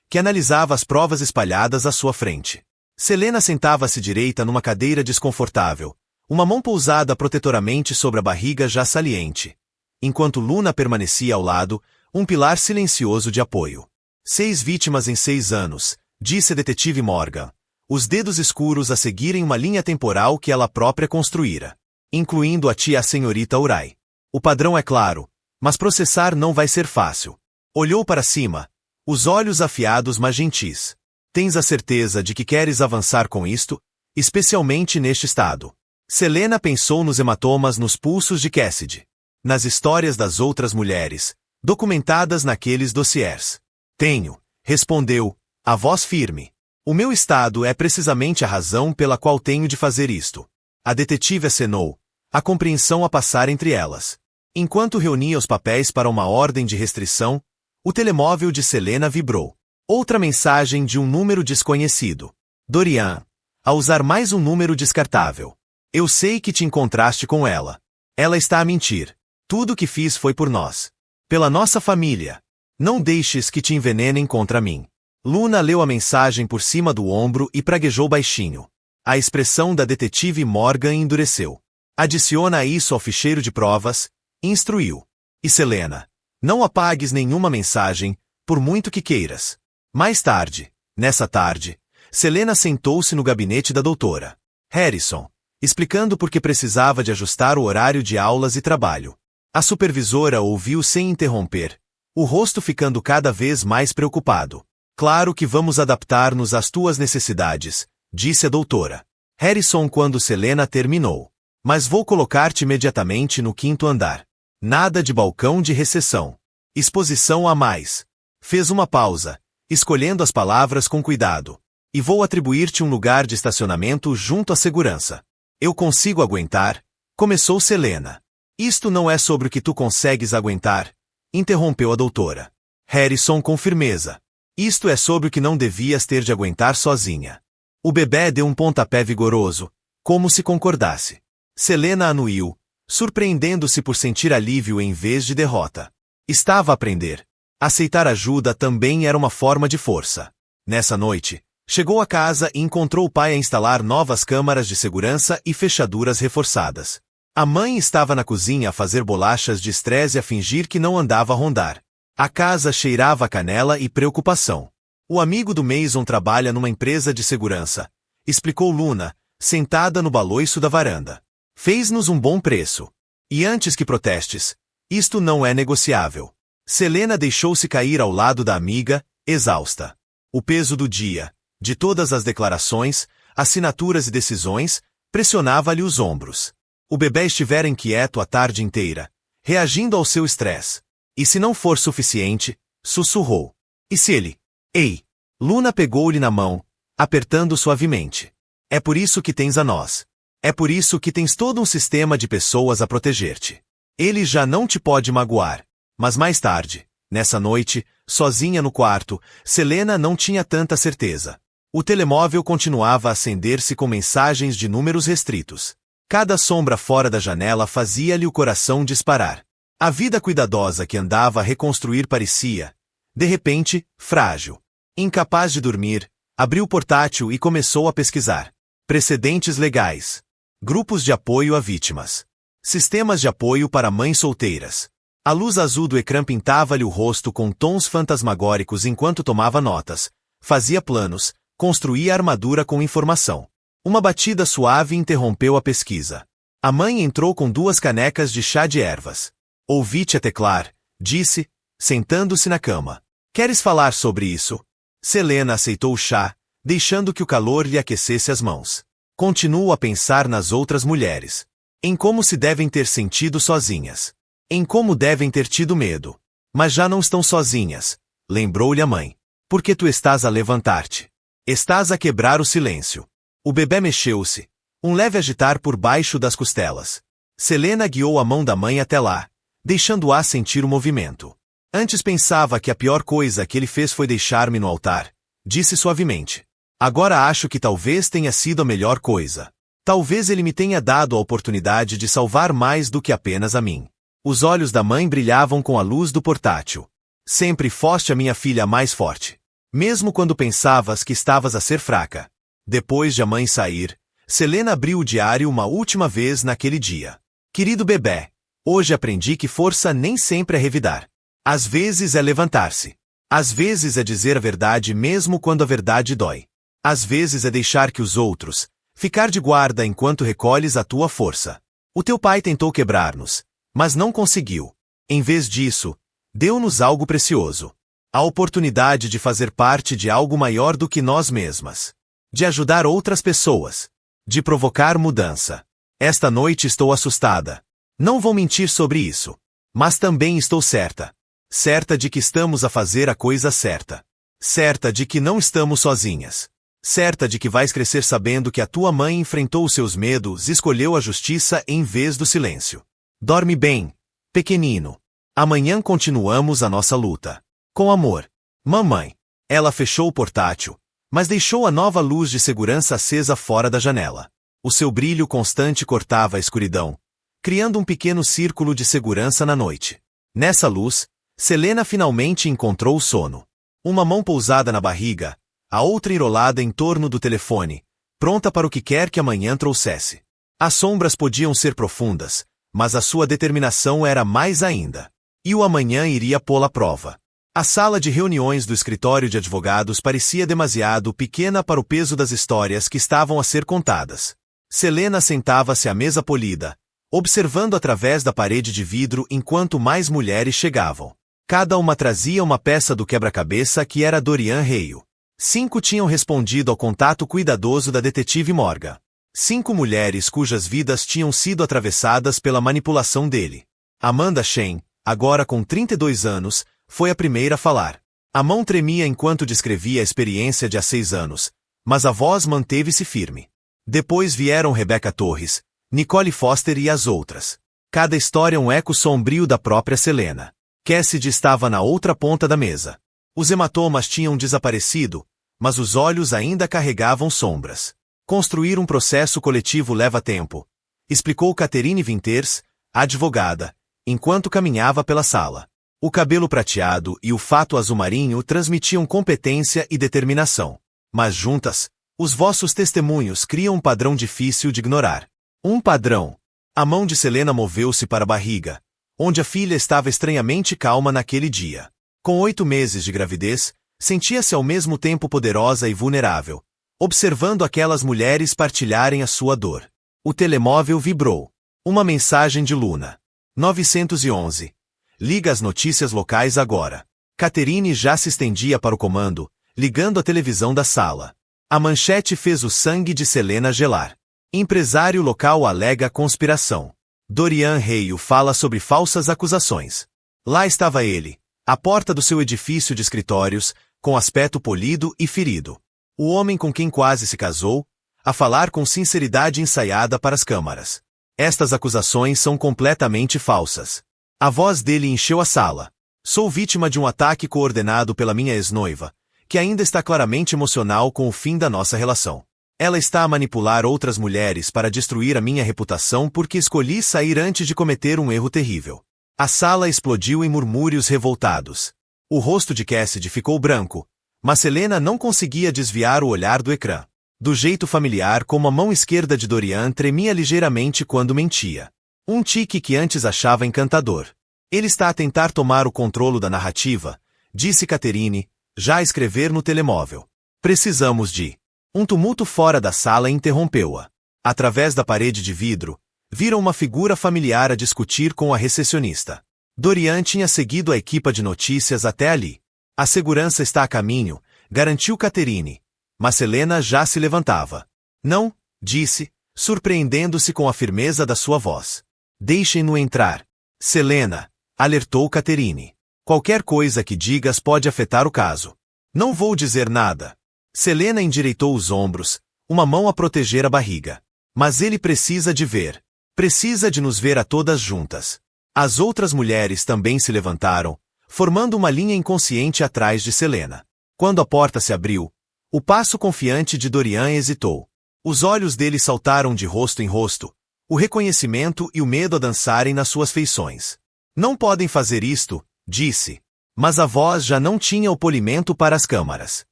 A: que analisava as provas espalhadas à sua frente. Selena sentava-se direita numa cadeira desconfortável, uma mão pousada protetoramente sobre a barriga já saliente, enquanto Luna permanecia ao lado, um pilar silencioso de apoio. 6 vítimas em 6 anos, disse a detetive Morgan, os dedos escuros a seguirem uma linha temporal que ela própria construíra, incluindo a tia senhorita Urai. O padrão é claro, mas processar não vai ser fácil. Olhou para cima, os olhos afiados mas gentis. Tens a certeza de que queres avançar com isto, especialmente neste estado? Selena pensou nos hematomas nos pulsos de Cassidy. Nas histórias das outras mulheres, documentadas naqueles dossiês. Tenho, respondeu, a voz firme. O meu estado é precisamente a razão pela qual tenho de fazer isto. A detetive acenou, a compreensão a passar entre elas. Enquanto reunia os papéis para uma ordem de restrição, o telemóvel de Selena vibrou. Outra mensagem de um número desconhecido. Dorian. A usar mais um número descartável. Eu sei que te encontraste com ela. Ela está a mentir. Tudo o que fiz foi por nós. Pela nossa família. Não deixes que te envenenem contra mim. Luna leu a mensagem por cima do ombro e praguejou baixinho. A expressão da detetive Morgan endureceu. Adiciona isso ao ficheiro de provas, instruiu. E Selena, não apagues nenhuma mensagem, por muito que queiras. Mais tarde, nessa tarde, Selena sentou-se no gabinete da doutora Harrison, explicando por que precisava de ajustar o horário de aulas e trabalho. A supervisora ouviu sem interromper, o rosto ficando cada vez mais preocupado. Claro que vamos adaptar-nos às tuas necessidades, disse a doutora Harrison quando Selena terminou. Mas vou colocar-te imediatamente no 5º andar. Nada de balcão de recepção. Exposição a mais. Fez uma pausa, escolhendo as palavras com cuidado. E vou atribuir-te um lugar de estacionamento junto à segurança. Eu consigo aguentar? Começou Selena. Isto não é sobre o que tu consegues aguentar, interrompeu a doutora Harrison com firmeza. Isto é sobre o que não devias ter de aguentar sozinha. O bebê deu um pontapé vigoroso, como se concordasse. Selena anuiu, surpreendendo-se por sentir alívio em vez de derrota. Estava a aprender. Aceitar ajuda também era uma forma de força. Nessa noite, Chegou a casa e encontrou o pai a instalar novas câmaras de segurança e fechaduras reforçadas. A mãe estava na cozinha a fazer bolachas de estresse e a fingir que não andava a rondar. A casa cheirava a canela e preocupação. O amigo do Mason trabalha numa empresa de segurança, explicou Luna, sentada no baloiço da varanda. Fez-nos um bom preço. E antes que protestes, isto não é negociável. Selena deixou-se cair ao lado da amiga, exausta. O peso do dia, de todas as declarações, assinaturas e decisões, pressionava-lhe os ombros. O bebê estivera inquieto a tarde inteira, reagindo ao seu estresse. E se não for suficiente, sussurrou. E se ele? Ei! Luna pegou-lhe na mão, apertando suavemente. É por isso que tens a nós. É por isso que tens todo um sistema de pessoas a proteger-te. Ele já não te pode magoar. Mas mais tarde, nessa noite, sozinha no quarto, Selena não tinha tanta certeza. O telemóvel continuava a acender-se com mensagens de números restritos. Cada sombra fora da janela fazia-lhe o coração disparar. A vida cuidadosa que andava a reconstruir parecia, de repente, frágil. Incapaz de dormir, abriu o portátil e começou a pesquisar. Precedentes legais. Grupos de apoio a vítimas. Sistemas de apoio para mães solteiras. A luz azul do ecrã pintava-lhe o rosto com tons fantasmagóricos enquanto tomava notas, fazia planos, construía armadura com informação. Uma batida suave interrompeu a pesquisa. A mãe entrou com 2 canecas de chá de ervas. Ouvi-te a teclar, disse, sentando-se na cama. Queres falar sobre isso? Selena aceitou o chá, deixando que o calor lhe aquecesse as mãos. Continuou a pensar nas outras mulheres. Em como se devem ter sentido sozinhas. Em como devem ter tido medo. Mas já não estão sozinhas, lembrou-lhe a mãe. Porque tu estás a levantar-te. Estás a quebrar o silêncio. O bebê mexeu-se, um leve agitar por baixo das costelas. Selena guiou a mão da mãe até lá, deixando-a sentir o movimento. Antes pensava que a pior coisa que ele fez foi deixar-me no altar, disse suavemente. Agora acho que talvez tenha sido a melhor coisa. Talvez ele me tenha dado a oportunidade de salvar mais do que apenas a mim. Os olhos da mãe brilhavam com a luz do portátil. Sempre foste a minha filha mais forte. Mesmo quando pensavas que estavas a ser fraca. Depois de a mãe sair, Selena abriu o diário uma última vez naquele dia. Querido bebê, hoje aprendi que força nem sempre é revidar. Às vezes é levantar-se. Às vezes é dizer a verdade mesmo quando a verdade dói. Às vezes é deixar que os outros, ficar de guarda enquanto recolhes a tua força. O teu pai tentou quebrar-nos, mas não conseguiu. Em vez disso, deu-nos algo precioso. A oportunidade de fazer parte de algo maior do que nós mesmas. De ajudar outras pessoas. De provocar mudança. Esta noite estou assustada. Não vou mentir sobre isso. Mas também estou certa. Certa de que estamos a fazer a coisa certa. Certa de que não estamos sozinhas. Certa de que vais crescer sabendo que a tua mãe enfrentou os seus medos e escolheu a justiça em vez do silêncio. Dorme bem, pequenino. Amanhã continuamos a nossa luta. Com amor. Mamãe. Ela fechou o portátil, mas deixou a nova luz de segurança acesa fora da janela. O seu brilho constante cortava a escuridão, criando um pequeno círculo de segurança na noite. Nessa luz, Selena finalmente encontrou o sono. Uma mão pousada na barriga, a outra enrolada em torno do telefone, pronta para o que quer que amanhã trouxesse. As sombras podiam ser profundas, mas a sua determinação era mais ainda. E o amanhã iria pô-la à prova. A sala de reuniões do escritório de advogados parecia demasiado pequena para o peso das histórias que estavam a ser contadas. Selena sentava-se à mesa polida, observando através da parede de vidro enquanto mais mulheres chegavam. Cada uma trazia uma peça do quebra-cabeça que era Dorian Reio. 5 tinham respondido ao contato cuidadoso da detetive Morgan. 5 mulheres cujas vidas tinham sido atravessadas pela manipulação dele. Amanda Shen, agora com 32 anos, foi a primeira a falar. A mão tremia enquanto descrevia a experiência de há 6 anos, mas a voz manteve-se firme. Depois vieram Rebecca Torres, Nicole Foster e as outras. Cada história um eco sombrio da própria Selena. Cassidy estava na outra ponta da mesa. Os hematomas tinham desaparecido, mas os olhos ainda carregavam sombras. Construir um processo coletivo leva tempo, explicou Catherine Winters, a advogada, enquanto caminhava pela sala. O cabelo prateado e o fato azul marinho transmitiam competência e determinação. Mas juntas, os vossos testemunhos criam um padrão difícil de ignorar. Um padrão. A mão de Selena moveu-se para a barriga, onde a filha estava estranhamente calma naquele dia. Com 8 meses de gravidez, sentia-se ao mesmo tempo poderosa e vulnerável, observando aquelas mulheres partilharem a sua dor. O telemóvel vibrou. Uma mensagem de Luna. 911. Liga as notícias locais agora. Catherine já se estendia para o comando, ligando a televisão da sala. A manchete fez o sangue de Selena gelar. Empresário local alega conspiração. Dorian Reio fala sobre falsas acusações. Lá estava ele, à porta do seu edifício de escritórios, com aspecto polido e ferido. O homem com quem quase se casou, a falar com sinceridade ensaiada para as câmaras. Estas acusações são completamente falsas. A voz dele encheu a sala. Sou vítima de um ataque coordenado pela minha ex-noiva, que ainda está claramente emocional com o fim da nossa relação. Ela está a manipular outras mulheres para destruir a minha reputação porque escolhi sair antes de cometer um erro terrível. A sala explodiu em murmúrios revoltados. O rosto de Cassidy ficou branco, mas Selena não conseguia desviar o olhar do ecrã. Do jeito familiar como a mão esquerda de Dorian tremia ligeiramente quando mentia. Um tique que antes achava encantador. Ele está a tentar tomar o controle da narrativa, disse Catherine, já a escrever no telemóvel. Precisamos de... Um tumulto fora da sala interrompeu-a. Através da parede de vidro, viram uma figura familiar a discutir com a recepcionista. Dorian tinha seguido a equipa de notícias até ali. A segurança está a caminho, garantiu Catherine. Mas Selena já se levantava. Não, disse, surpreendendo-se com a firmeza da sua voz. Deixem-no entrar. Selena, alertou Catherine. Qualquer coisa que digas pode afetar o caso. Não vou dizer nada. Selena endireitou os ombros, uma mão a proteger a barriga. Mas ele precisa de ver. Precisa de nos ver a todas juntas. As outras mulheres também se levantaram, formando uma linha inconsciente atrás de Selena. Quando a porta se abriu, o passo confiante de Dorian hesitou. Os olhos dele saltaram de rosto em rosto, o reconhecimento e o medo a dançarem nas suas feições. Não podem fazer isto, disse. Mas a voz já não tinha o polimento para as câmaras.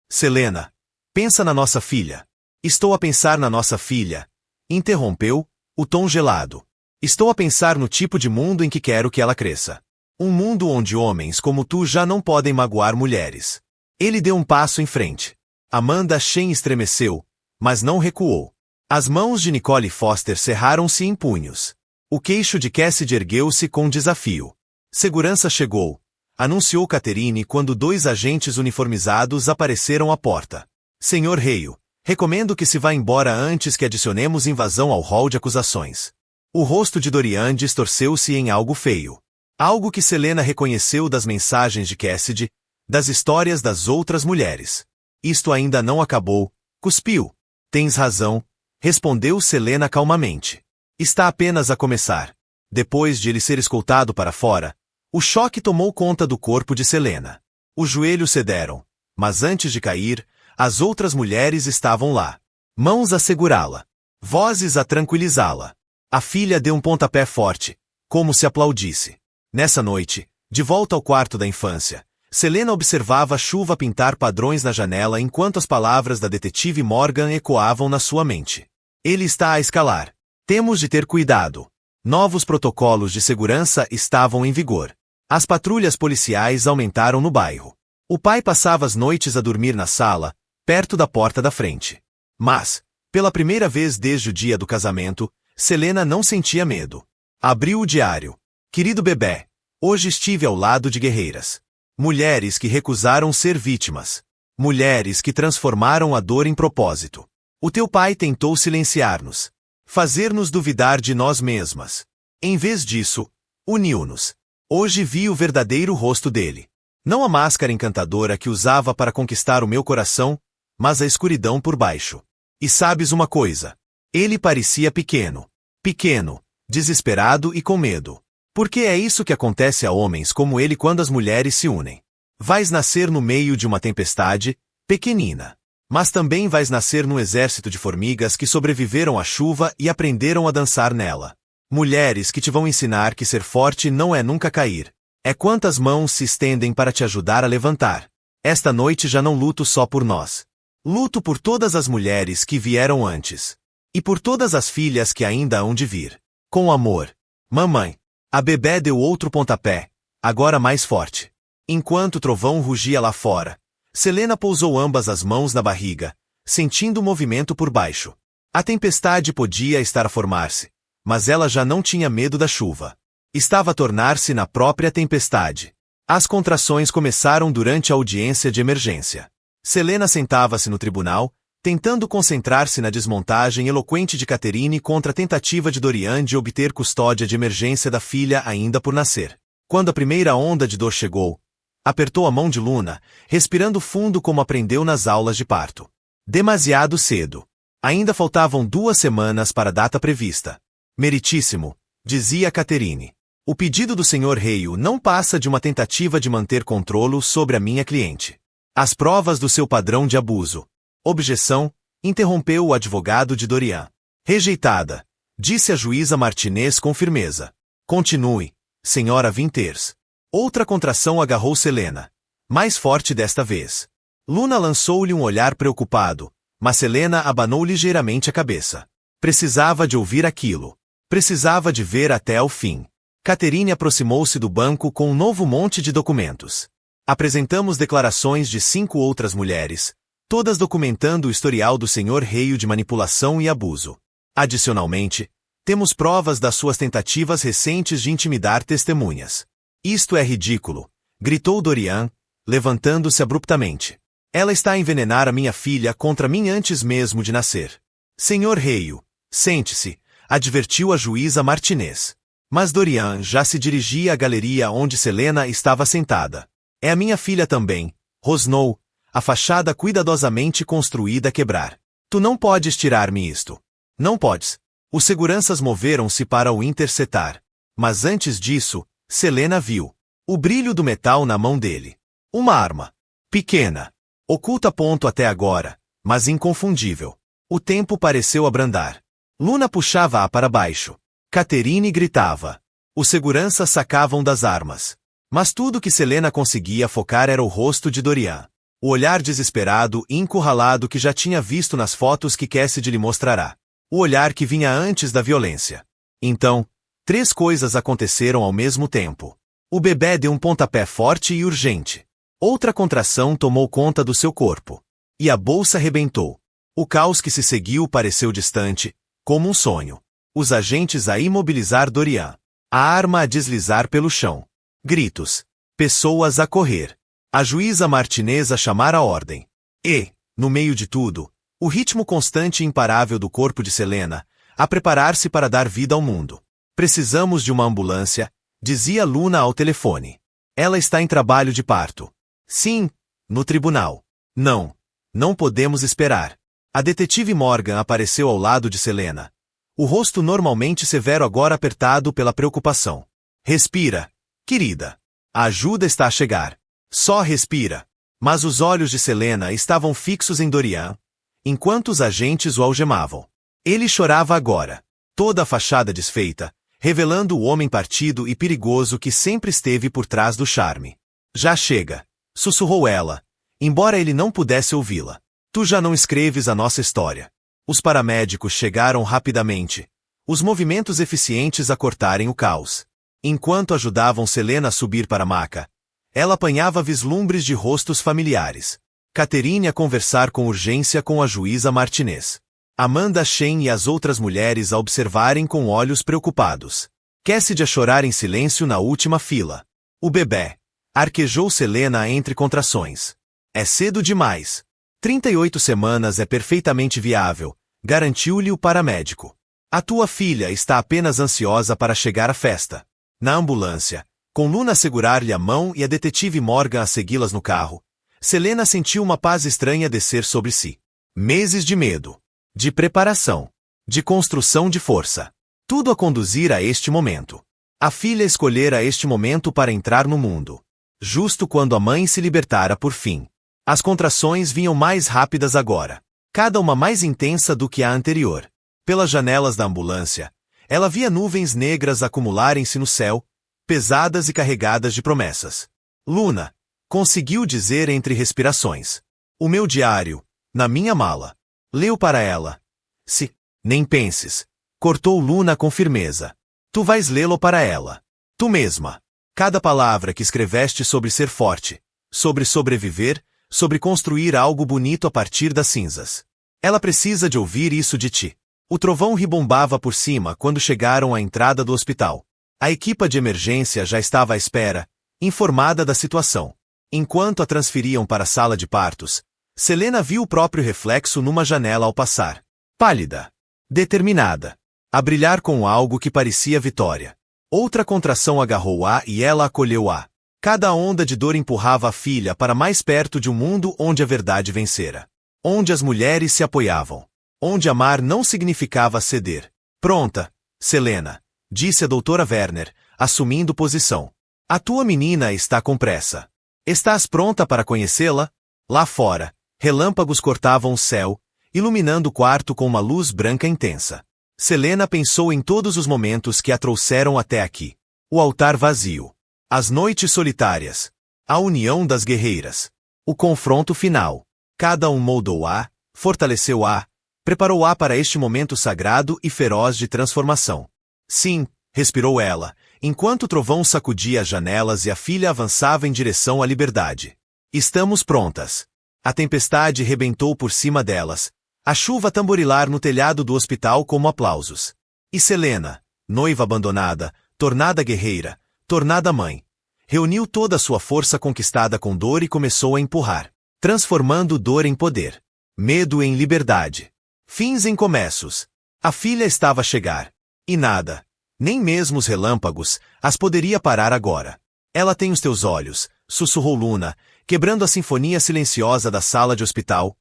A: Selena, pensa na nossa filha. Estou a pensar na nossa filha. Interrompeu, o tom gelado. Estou a pensar no tipo de mundo em que quero que ela cresça. Um mundo onde homens como tu já não podem magoar mulheres. Ele deu um passo em frente. Amanda Shen estremeceu, mas não recuou. As mãos de Nicole Foster cerraram-se em punhos. O queixo de Cassidy ergueu-se com desafio. Segurança chegou, anunciou Catherine quando 2 agentes uniformizados apareceram à porta. Senhor Reio, recomendo que se vá embora antes que adicionemos invasão ao rol de acusações. O rosto de Dorian distorceu-se em algo feio. Algo que Selena reconheceu das mensagens de Cassidy, das histórias das outras mulheres. Isto ainda não acabou, cuspiu. Tens razão, respondeu Selena calmamente. Está apenas a começar. Depois de ele ser escoltado para fora, o choque tomou conta do corpo de Selena. Os joelhos cederam, mas antes de cair, as outras mulheres estavam lá. Mãos a segurá-la. Vozes a tranquilizá-la. A filha deu um pontapé forte, como se aplaudisse. Nessa noite, de volta ao quarto da infância, Selena observava a chuva pintar padrões na janela enquanto as palavras da detetive Morgan ecoavam na sua mente. Ele está a escalar. Temos de ter cuidado. Novos protocolos de segurança estavam em vigor. As patrulhas policiais aumentaram no bairro. O pai passava as noites a dormir na sala, perto da porta da frente. Mas, pela primeira vez desde o dia do casamento, Selena não sentia medo. Abriu o diário. Querido bebê, hoje estive ao lado de guerreiras. Mulheres que recusaram ser vítimas. Mulheres que transformaram a dor em propósito. O teu pai tentou silenciar-nos. Fazer-nos duvidar de nós mesmas. Em vez disso, uniu-nos. Hoje vi o verdadeiro rosto dele. Não a máscara encantadora que usava para conquistar o meu coração, mas a escuridão por baixo. E sabes uma coisa? Ele parecia pequeno. Pequeno, desesperado e com medo. Porque é isso que acontece a homens como ele quando as mulheres se unem. Vais nascer no meio de uma tempestade, pequenina. Mas também vais nascer num exército de formigas que sobreviveram à chuva e aprenderam a dançar nela. Mulheres que te vão ensinar que ser forte não é nunca cair. É quantas mãos se estendem para te ajudar a levantar. Esta noite já não luto só por nós. Luto por todas as mulheres que vieram antes. E por todas as filhas que ainda hão de vir. Com amor. Mamãe. A bebê deu outro pontapé, agora mais forte. Enquanto o trovão rugia lá fora, Selena pousou ambas as mãos na barriga, sentindo o movimento por baixo. A tempestade podia estar a formar-se, mas ela já não tinha medo da chuva. Estava a tornar-se na própria tempestade. As contrações começaram durante a audiência de emergência. Selena sentava-se no tribunal, tentando concentrar-se na desmontagem eloquente de Catherine contra a tentativa de Dorian de obter custódia de emergência da filha ainda por nascer. Quando a primeira onda de dor chegou, apertou a mão de Luna, respirando fundo como aprendeu nas aulas de parto. Demasiado cedo. Ainda faltavam 2 semanas para a data prevista. Meritíssimo, dizia Catherine. O pedido do Sr. Reio não passa de uma tentativa de manter controlo sobre a minha cliente. As provas do seu padrão de abuso. Objeção, interrompeu o advogado de Dorian. Rejeitada, disse a juíza Martinez com firmeza. Continue, senhora Winters. Outra contração agarrou Selena. Mais forte desta vez. Luna lançou-lhe um olhar preocupado, mas Selena abanou ligeiramente a cabeça. Precisava de ouvir aquilo. Precisava de ver até ao fim. Catherine aproximou-se do banco com um novo monte de documentos. Apresentamos declarações de 5 outras mulheres, todas documentando o historial do Sr. Reio de manipulação e abuso. Adicionalmente, temos provas das suas tentativas recentes de intimidar testemunhas. Isto é ridículo, gritou Dorian, levantando-se abruptamente. Ela está a envenenar a minha filha contra mim antes mesmo de nascer. Sr. Reio, sente-se, advertiu a juíza Martinez. Mas Dorian já se dirigia à galeria onde Selena estava sentada. É a minha filha também, rosnou, a fachada cuidadosamente construída a quebrar. Tu não podes tirar-me isto. Não podes. Os seguranças moveram-se para o interceptar. Mas antes disso, Selena viu o brilho do metal na mão dele. Uma arma. Pequena. Oculta ponto até agora, mas inconfundível. O tempo pareceu abrandar. Luna puxava-a para baixo. Catherine gritava. Os seguranças sacavam das armas. Mas tudo que Selena conseguia focar era o rosto de Dorian. O olhar desesperado e encurralado que já tinha visto nas fotos que Cassidy lhe mostrará. O olhar que vinha antes da violência. Então, 3 coisas aconteceram ao mesmo tempo. O bebê deu um pontapé forte e urgente. Outra contração tomou conta do seu corpo. E a bolsa rebentou. O caos que se seguiu pareceu distante, como um sonho. Os agentes a imobilizar Dorian. A arma a deslizar pelo chão. Gritos. Pessoas a correr. A juíza Martinez a chamar a ordem. E, no meio de tudo, o ritmo constante e imparável do corpo de Selena, a preparar-se para dar vida ao mundo. Precisamos de uma ambulância, dizia Luna ao telefone. Ela está em trabalho de parto. Sim, no tribunal. Não. Não podemos esperar. A detetive Morgan apareceu ao lado de Selena. O rosto normalmente severo agora apertado pela preocupação. Respira, querida. A ajuda está a chegar. Só respira. Mas os olhos de Selena estavam fixos em Dorian, enquanto os agentes o algemavam. Ele chorava agora. Toda a fachada desfeita, revelando o homem partido e perigoso que sempre esteve por trás do charme. Já chega, sussurrou ela, embora ele não pudesse ouvi-la. Tu já não escreves a nossa história. Os paramédicos chegaram rapidamente, os movimentos eficientes a cortarem o caos. Enquanto ajudavam Selena a subir para a maca, ela apanhava vislumbres de rostos familiares. Catherine a conversar com urgência com a juíza Martinez. Amanda Shen e as outras mulheres a observarem com olhos preocupados. Cassidy a chorar em silêncio na última fila. O bebê. Arquejou Selena entre contrações. É cedo demais. 38 semanas é perfeitamente viável, garantiu-lhe o paramédico. A tua filha está apenas ansiosa para chegar à festa. Na ambulância, com Luna a segurar-lhe a mão e a detetive Morgan a segui-las no carro, Selena sentiu uma paz estranha descer sobre si. Meses de medo, de preparação, de construção de força. Tudo a conduzir a este momento. A filha escolhera este momento para entrar no mundo. Justo quando a mãe se libertara por fim. As contrações vinham mais rápidas agora. Cada uma mais intensa do que a anterior. Pelas janelas da ambulância, ela via nuvens negras acumularem-se no céu, pesadas e carregadas de promessas. Luna, conseguiu dizer entre respirações. O meu diário, Na minha mala. Leu para ela. Se, nem penses. Cortou Luna com firmeza. Tu vais lê-lo para ela. Tu mesma. Cada palavra que escreveste sobre ser forte, sobre sobreviver, sobre construir algo bonito a partir das cinzas. Ela precisa de ouvir isso de ti. O trovão ribombava por cima quando chegaram à entrada do hospital. A equipa de emergência já estava à espera, informada da situação. Enquanto a transferiam para a sala de partos, Selena viu o próprio reflexo numa janela ao passar. Pálida. Determinada. A brilhar com algo que parecia vitória. Outra contração agarrou-a e ela acolheu-a. Cada onda de dor empurrava a filha para mais perto de um mundo onde a verdade vencera. Onde as mulheres se apoiavam. Onde amar não significava ceder. Pronta, Selena, disse a doutora Werner, assumindo posição. A tua menina está com pressa. Estás pronta para conhecê-la? Lá fora, relâmpagos cortavam o céu, iluminando o quarto com uma luz branca intensa. Selena pensou em todos os momentos que a trouxeram até aqui. O altar vazio. As noites solitárias. A união das guerreiras. O confronto final. Cada um moldou-a, fortaleceu-a, preparou-a para este momento sagrado e feroz de transformação. Sim, respirou ela, enquanto o trovão sacudia as janelas e a filha avançava em direção à liberdade. Estamos prontas. A tempestade rebentou por cima delas, a chuva tamborilar no telhado do hospital como aplausos. E Selena, noiva abandonada, tornada guerreira, tornada mãe, reuniu toda a sua força conquistada com dor e começou a empurrar, transformando dor em poder, medo em liberdade, fins em começos. A filha estava a chegar. E nada, nem mesmo os relâmpagos, as poderia parar agora. Ela tem os teus olhos, sussurrou Luna, quebrando a sinfonia silenciosa da sala de hospital.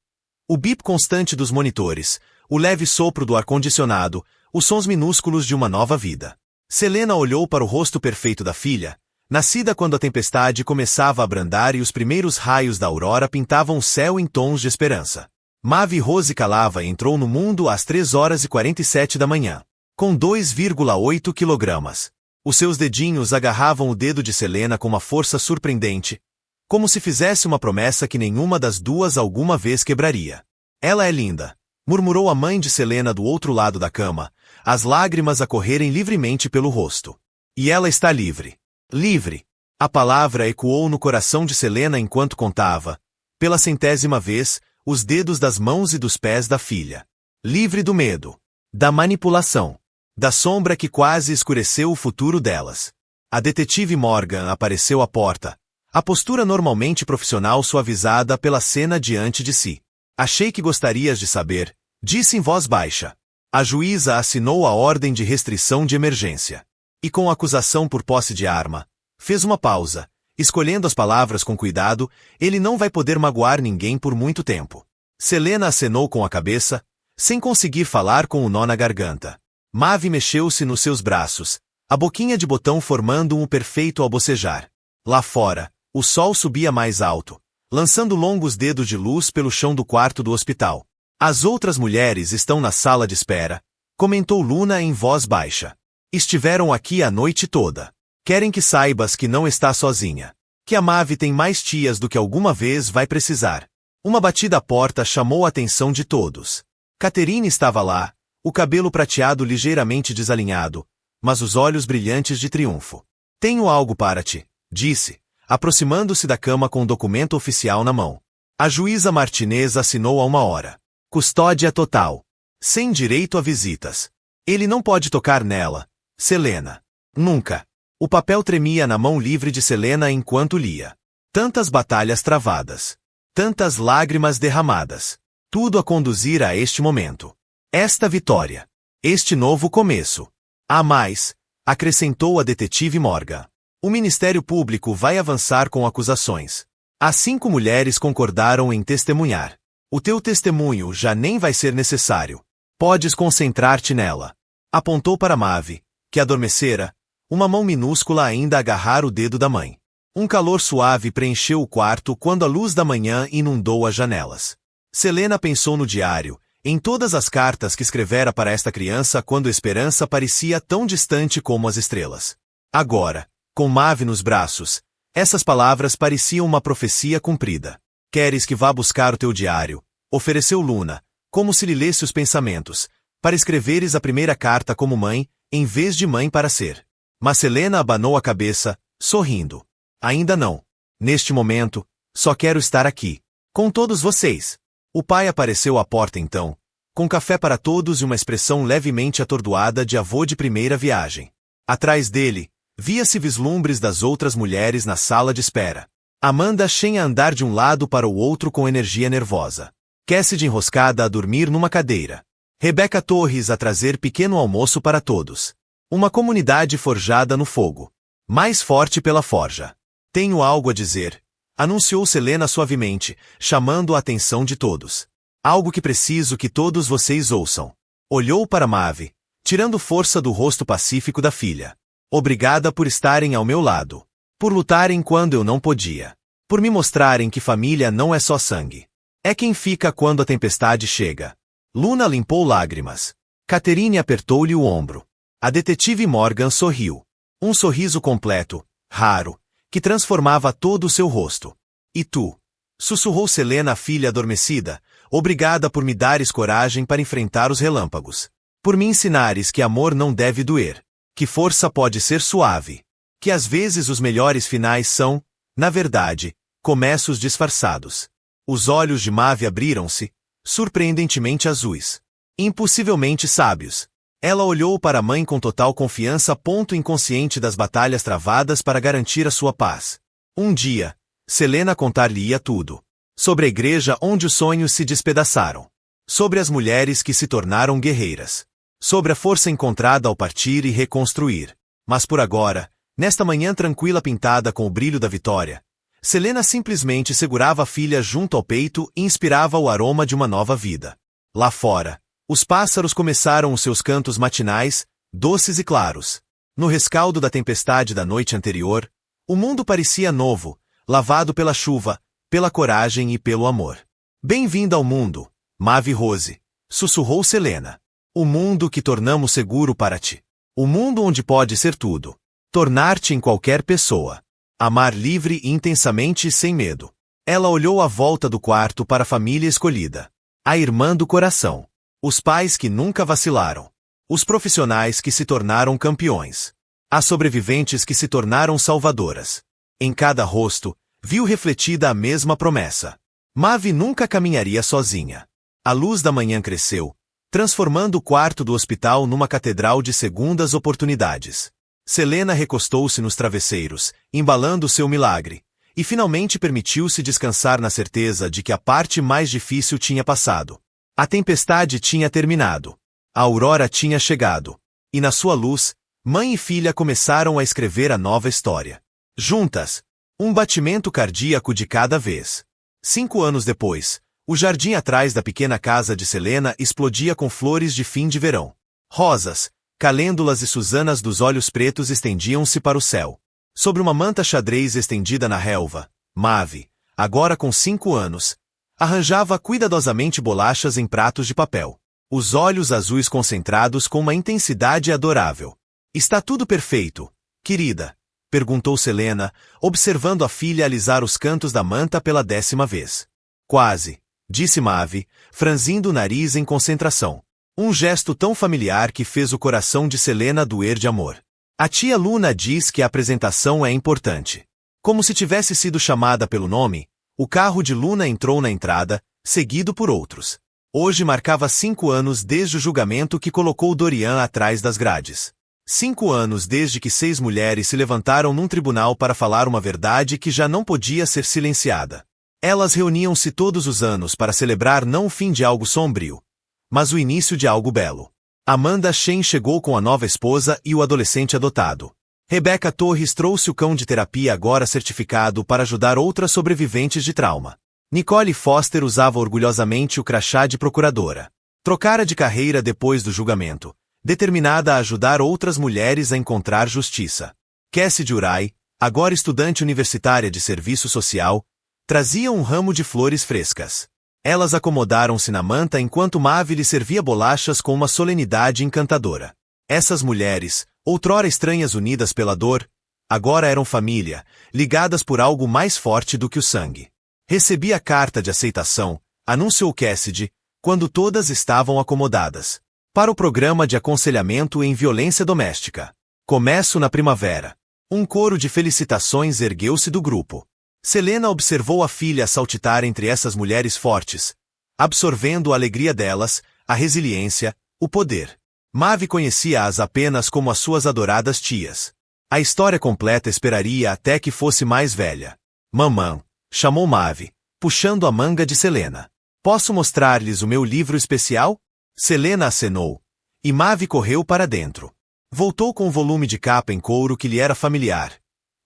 A: O bip constante dos monitores, o leve sopro do ar-condicionado, os sons minúsculos de uma nova vida. Selena olhou para o rosto perfeito da filha, nascida quando a tempestade começava a abrandar e os primeiros raios da aurora pintavam o céu em tons de esperança. Mavi Rose Calava entrou no mundo às 3h47 da manhã, com 2,8 quilogramas. Os seus dedinhos agarravam o dedo de Selena com uma força surpreendente, como se fizesse uma promessa que nenhuma das duas alguma vez quebraria. Ela é linda, murmurou a mãe de Selena do outro lado da cama, as lágrimas a correrem livremente pelo rosto. E ela está livre. Livre. A palavra ecoou no coração de Selena enquanto contava, pela 100ª vez, os dedos das mãos e dos pés da filha. Livre do medo, da manipulação, da sombra que quase escureceu o futuro delas. A detetive Morgan apareceu à porta, a postura normalmente profissional suavizada pela cena diante de si. Achei que gostarias de saber, disse em voz baixa. A juíza assinou a ordem de restrição de emergência. E com a acusação por posse de arma, fez uma pausa, escolhendo as palavras com cuidado, ele não vai poder magoar ninguém por muito tempo. Selena acenou com a cabeça, sem conseguir falar com o nó na garganta. Mavi mexeu-se nos seus braços, a boquinha de botão formando um perfeito ao bocejar. Lá fora, o sol subia mais alto, lançando longos dedos de luz pelo chão do quarto do hospital. As outras mulheres estão na sala de espera, comentou Luna em voz baixa. Estiveram aqui a noite toda. Querem que saibas que não está sozinha. Que a Mavi tem mais tias do que alguma vez vai precisar. Uma batida à porta chamou a atenção de todos. Catherine estava lá, o cabelo prateado ligeiramente desalinhado, mas os olhos brilhantes de triunfo. Tenho algo para ti, disse, aproximando-se da cama com um documento oficial na mão. A juíza Martinez assinou há uma hora. Custódia total. Sem direito a visitas. Ele não pode tocar nela, Selena. Nunca. O papel tremia na mão livre de Selena enquanto lia. Tantas batalhas travadas. Tantas lágrimas derramadas. Tudo a conduzir a este momento. Esta vitória. Este novo começo. Há mais, acrescentou a detetive Morgan. O Ministério Público vai avançar com acusações. As 5 mulheres concordaram em testemunhar. O teu testemunho já nem vai ser necessário. Podes concentrar-te nela. Apontou para Mavi, que adormecera, uma mão minúscula ainda a agarrar o dedo da mãe. Um calor suave preencheu o quarto quando a luz da manhã inundou as janelas. Selena pensou no diário, em todas as cartas que escrevera para esta criança quando a esperança parecia tão distante como as estrelas. Agora, com Mavi nos braços, essas palavras pareciam uma profecia cumprida. Queres que vá buscar o teu diário? ofereceu Luna, como se lhe lesse os pensamentos, para escreveres a primeira carta como mãe, em vez de mãe para ser. Mas Selena abanou a cabeça, sorrindo. Ainda não. Neste momento, só quero estar aqui, com todos vocês. O pai apareceu à porta então, com café para todos e uma expressão levemente atordoada de avô de primeira viagem. Atrás dele, via-se vislumbres das outras mulheres na sala de espera. Amanda Shen a andar de um lado para o outro com energia nervosa. Cassidy enroscada a dormir numa cadeira. Rebecca Torres a trazer pequeno almoço para todos. Uma comunidade forjada no fogo. Mais forte pela forja. Tenho algo a dizer, anunciou Selena suavemente, chamando a atenção de todos. Algo que preciso que todos vocês ouçam. Olhou para Maeve, tirando força do rosto pacífico da filha. Obrigada por estarem ao meu lado. Por lutarem quando eu não podia. Por me mostrarem que família não é só sangue. É quem fica quando a tempestade chega. Luna limpou lágrimas. Catherine apertou-lhe o ombro. A detetive Morgan sorriu. Um sorriso completo, raro, que transformava todo o seu rosto. E tu? Sussurrou Selena à filha adormecida. Obrigada por me dares coragem para enfrentar os relâmpagos. Por me ensinares que amor não deve doer. Que força pode ser suave. Que às vezes os melhores finais são, na verdade, começos disfarçados. Os olhos de Maeve abriram-se, surpreendentemente azuis. Impossivelmente sábios. Ela olhou para a mãe com total confiança, inconsciente das batalhas travadas para garantir a sua paz. Um dia, Selena contar-lhe-ia tudo. Sobre a igreja onde os sonhos se despedaçaram. Sobre as mulheres que se tornaram guerreiras. Sobre a força encontrada ao partir e reconstruir. Mas por agora, nesta manhã tranquila pintada com o brilho da vitória, Selena simplesmente segurava a filha junto ao peito e inspirava o aroma de uma nova vida. Lá fora, os pássaros começaram os seus cantos matinais, doces e claros. No rescaldo da tempestade da noite anterior, o mundo parecia novo, lavado pela chuva, pela coragem e pelo amor. Bem-vinda ao mundo, Maeve Rose, sussurrou Selena. O mundo que tornamos seguro para ti. O mundo onde pode ser tudo. Tornar-te em qualquer pessoa. Amar livre e intensamente e sem medo. Ela olhou à volta do quarto para a família escolhida. A irmã do coração. Os pais que nunca vacilaram. Os profissionais que se tornaram campeões. As sobreviventes que se tornaram salvadoras. Em cada rosto, viu refletida a mesma promessa. Maeve nunca caminharia sozinha. A luz da manhã cresceu, transformando o quarto do hospital numa catedral de segundas oportunidades. Selena recostou-se nos travesseiros, embalando seu milagre, e finalmente permitiu-se descansar na certeza de que a parte mais difícil tinha passado. A tempestade tinha terminado. A aurora tinha chegado. E na sua luz, mãe e filha começaram a escrever a nova história. Juntas, um batimento cardíaco de cada vez. 5 anos depois, o jardim atrás da pequena casa de Selena explodia com flores de fim de verão. Rosas, calêndulas e susanas dos olhos pretos estendiam-se para o céu. Sobre uma manta xadrez estendida na relva, Maeve, agora com 5 anos, arranjava cuidadosamente bolachas em pratos de papel. Os olhos azuis concentrados com uma intensidade adorável. Está tudo perfeito, querida? Perguntou Selena, observando a filha alisar os cantos da manta pela 10ª vez. Quase, disse Maeve, franzindo o nariz em concentração. Um gesto tão familiar que fez o coração de Selena doer de amor. A tia Luna diz que a apresentação é importante. Como se tivesse sido chamada pelo nome, o carro de Luna entrou na entrada, seguido por outros. Hoje marcava 5 anos desde o julgamento que colocou Dorian atrás das grades. 5 anos desde que 6 mulheres se levantaram num tribunal para falar uma verdade que já não podia ser silenciada. Elas reuniam-se todos os anos para celebrar não o fim de algo sombrio, mas o início de algo belo. Amanda Shen chegou com a nova esposa e o adolescente adotado. Rebecca Torres trouxe o cão de terapia agora certificado para ajudar outras sobreviventes de trauma. Nicole Foster usava orgulhosamente o crachá de procuradora. Trocara de carreira depois do julgamento, determinada a ajudar outras mulheres a encontrar justiça. Cassidy Urai, agora estudante universitária de serviço social, trazia um ramo de flores frescas. Elas acomodaram-se na manta enquanto Maeve lhe servia bolachas com uma solenidade encantadora. Essas mulheres, outrora estranhas unidas pela dor, agora eram família, ligadas por algo mais forte do que o sangue. Recebi a carta de aceitação, anunciou Cassidy, quando todas estavam acomodadas. Para o programa de aconselhamento em violência doméstica. Começo na primavera. Um coro de felicitações ergueu-se do grupo. Selena observou a filha saltitar entre essas mulheres fortes, absorvendo a alegria delas, a resiliência, o poder. Maeve conhecia-as apenas como as suas adoradas tias. A história completa esperaria até que fosse mais velha. Mamã, chamou Maeve, puxando a manga de Selena. Posso mostrar-lhes o meu livro especial? Selena acenou, e Maeve correu para dentro. Voltou com um volume de capa em couro que lhe era familiar.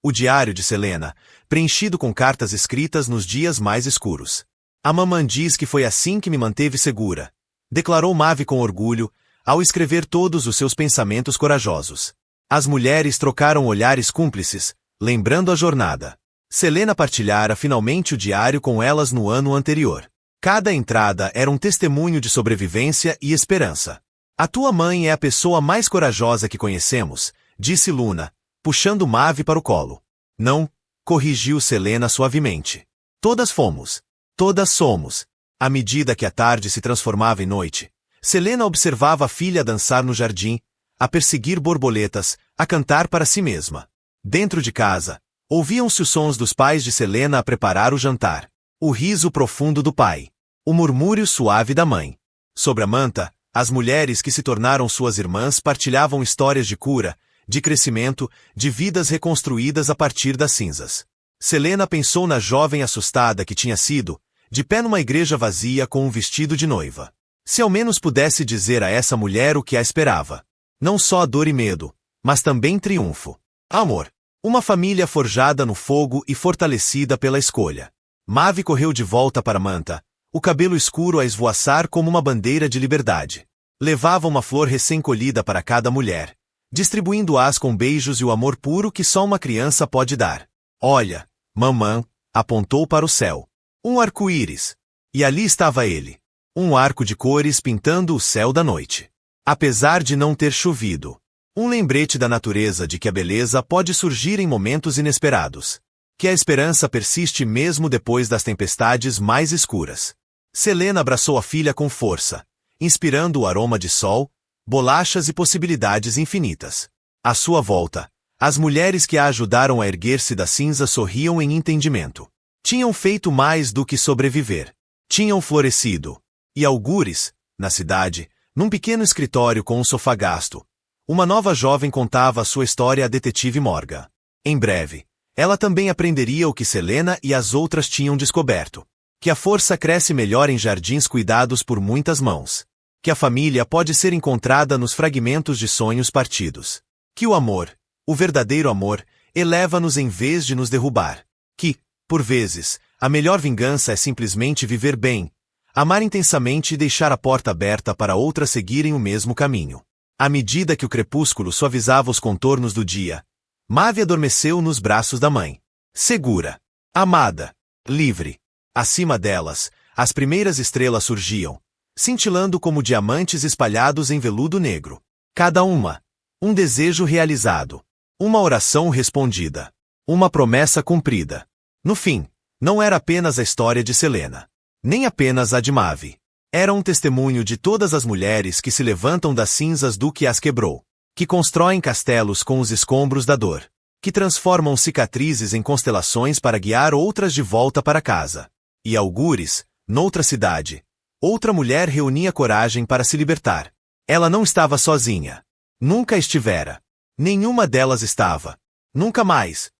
A: O diário de Selena, preenchido com cartas escritas nos dias mais escuros. A mamã diz que foi assim que me manteve segura, declarou Maeve com orgulho, ao escrever todos os seus pensamentos corajosos. As mulheres trocaram olhares cúmplices, lembrando a jornada. Selena partilhara finalmente o diário com elas no ano anterior. Cada entrada era um testemunho de sobrevivência e esperança. A tua mãe é a pessoa mais corajosa que conhecemos, disse Luna, puxando Maeve para o colo. Não, corrigiu Selena suavemente. Todas fomos. Todas somos. À medida que a tarde se transformava em noite, Selena observava a filha dançar no jardim, a perseguir borboletas, a cantar para si mesma. Dentro de casa, ouviam-se os sons dos pais de Selena a preparar o jantar. O riso profundo do pai. O murmúrio suave da mãe. Sobre a manta, as mulheres que se tornaram suas irmãs partilhavam histórias de cura, de crescimento, de vidas reconstruídas a partir das cinzas. Selena pensou na jovem assustada que tinha sido, de pé numa igreja vazia com um vestido de noiva. Se ao menos pudesse dizer a essa mulher o que a esperava. Não só dor e medo, mas também triunfo. Amor. Uma família forjada no fogo e fortalecida pela escolha. Maeve correu de volta para Manta, o cabelo escuro a esvoaçar como uma bandeira de liberdade. Levava uma flor recém-colhida para cada mulher, distribuindo-as com beijos e o amor puro que só uma criança pode dar. Olha, mamã, apontou para o céu. Um arco-íris. E ali estava ele. Um arco de cores pintando o céu da noite. Apesar de não ter chovido. Um lembrete da natureza de que a beleza pode surgir em momentos inesperados. Que a esperança persiste mesmo depois das tempestades mais escuras. Selena abraçou a filha com força, inspirando o aroma de sol, bolachas e possibilidades infinitas. À sua volta, as mulheres que a ajudaram a erguer-se da cinza sorriam em entendimento. Tinham feito mais do que sobreviver. Tinham florescido. E algures, na cidade, num pequeno escritório com um sofá gasto, uma nova jovem contava a sua história à detetive Morgan. Em breve, ela também aprenderia o que Selena e as outras tinham descoberto. Que a força cresce melhor em jardins cuidados por muitas mãos. Que a família pode ser encontrada nos fragmentos de sonhos partidos. Que o amor, o verdadeiro amor, eleva-nos em vez de nos derrubar. Que, por vezes, a melhor vingança é simplesmente viver bem, amar intensamente e deixar a porta aberta para outras seguirem o mesmo caminho. À medida que o crepúsculo suavizava os contornos do dia, Maeve adormeceu nos braços da mãe. Segura. Amada. Livre. Acima delas, as primeiras estrelas surgiam, cintilando como diamantes espalhados em veludo negro. Cada uma. Um desejo realizado. Uma oração respondida. Uma promessa cumprida. No fim, não era apenas a história de Selena. Nem apenas a de Maeve. Era um testemunho de todas as mulheres que se levantam das cinzas do que as quebrou. Que constroem castelos com os escombros da dor. Que transformam cicatrizes em constelações para guiar outras de volta para casa. E algures, noutra cidade, outra mulher reunia coragem para se libertar. Ela não estava sozinha. Nunca estivera. Nenhuma delas estava. Nunca mais.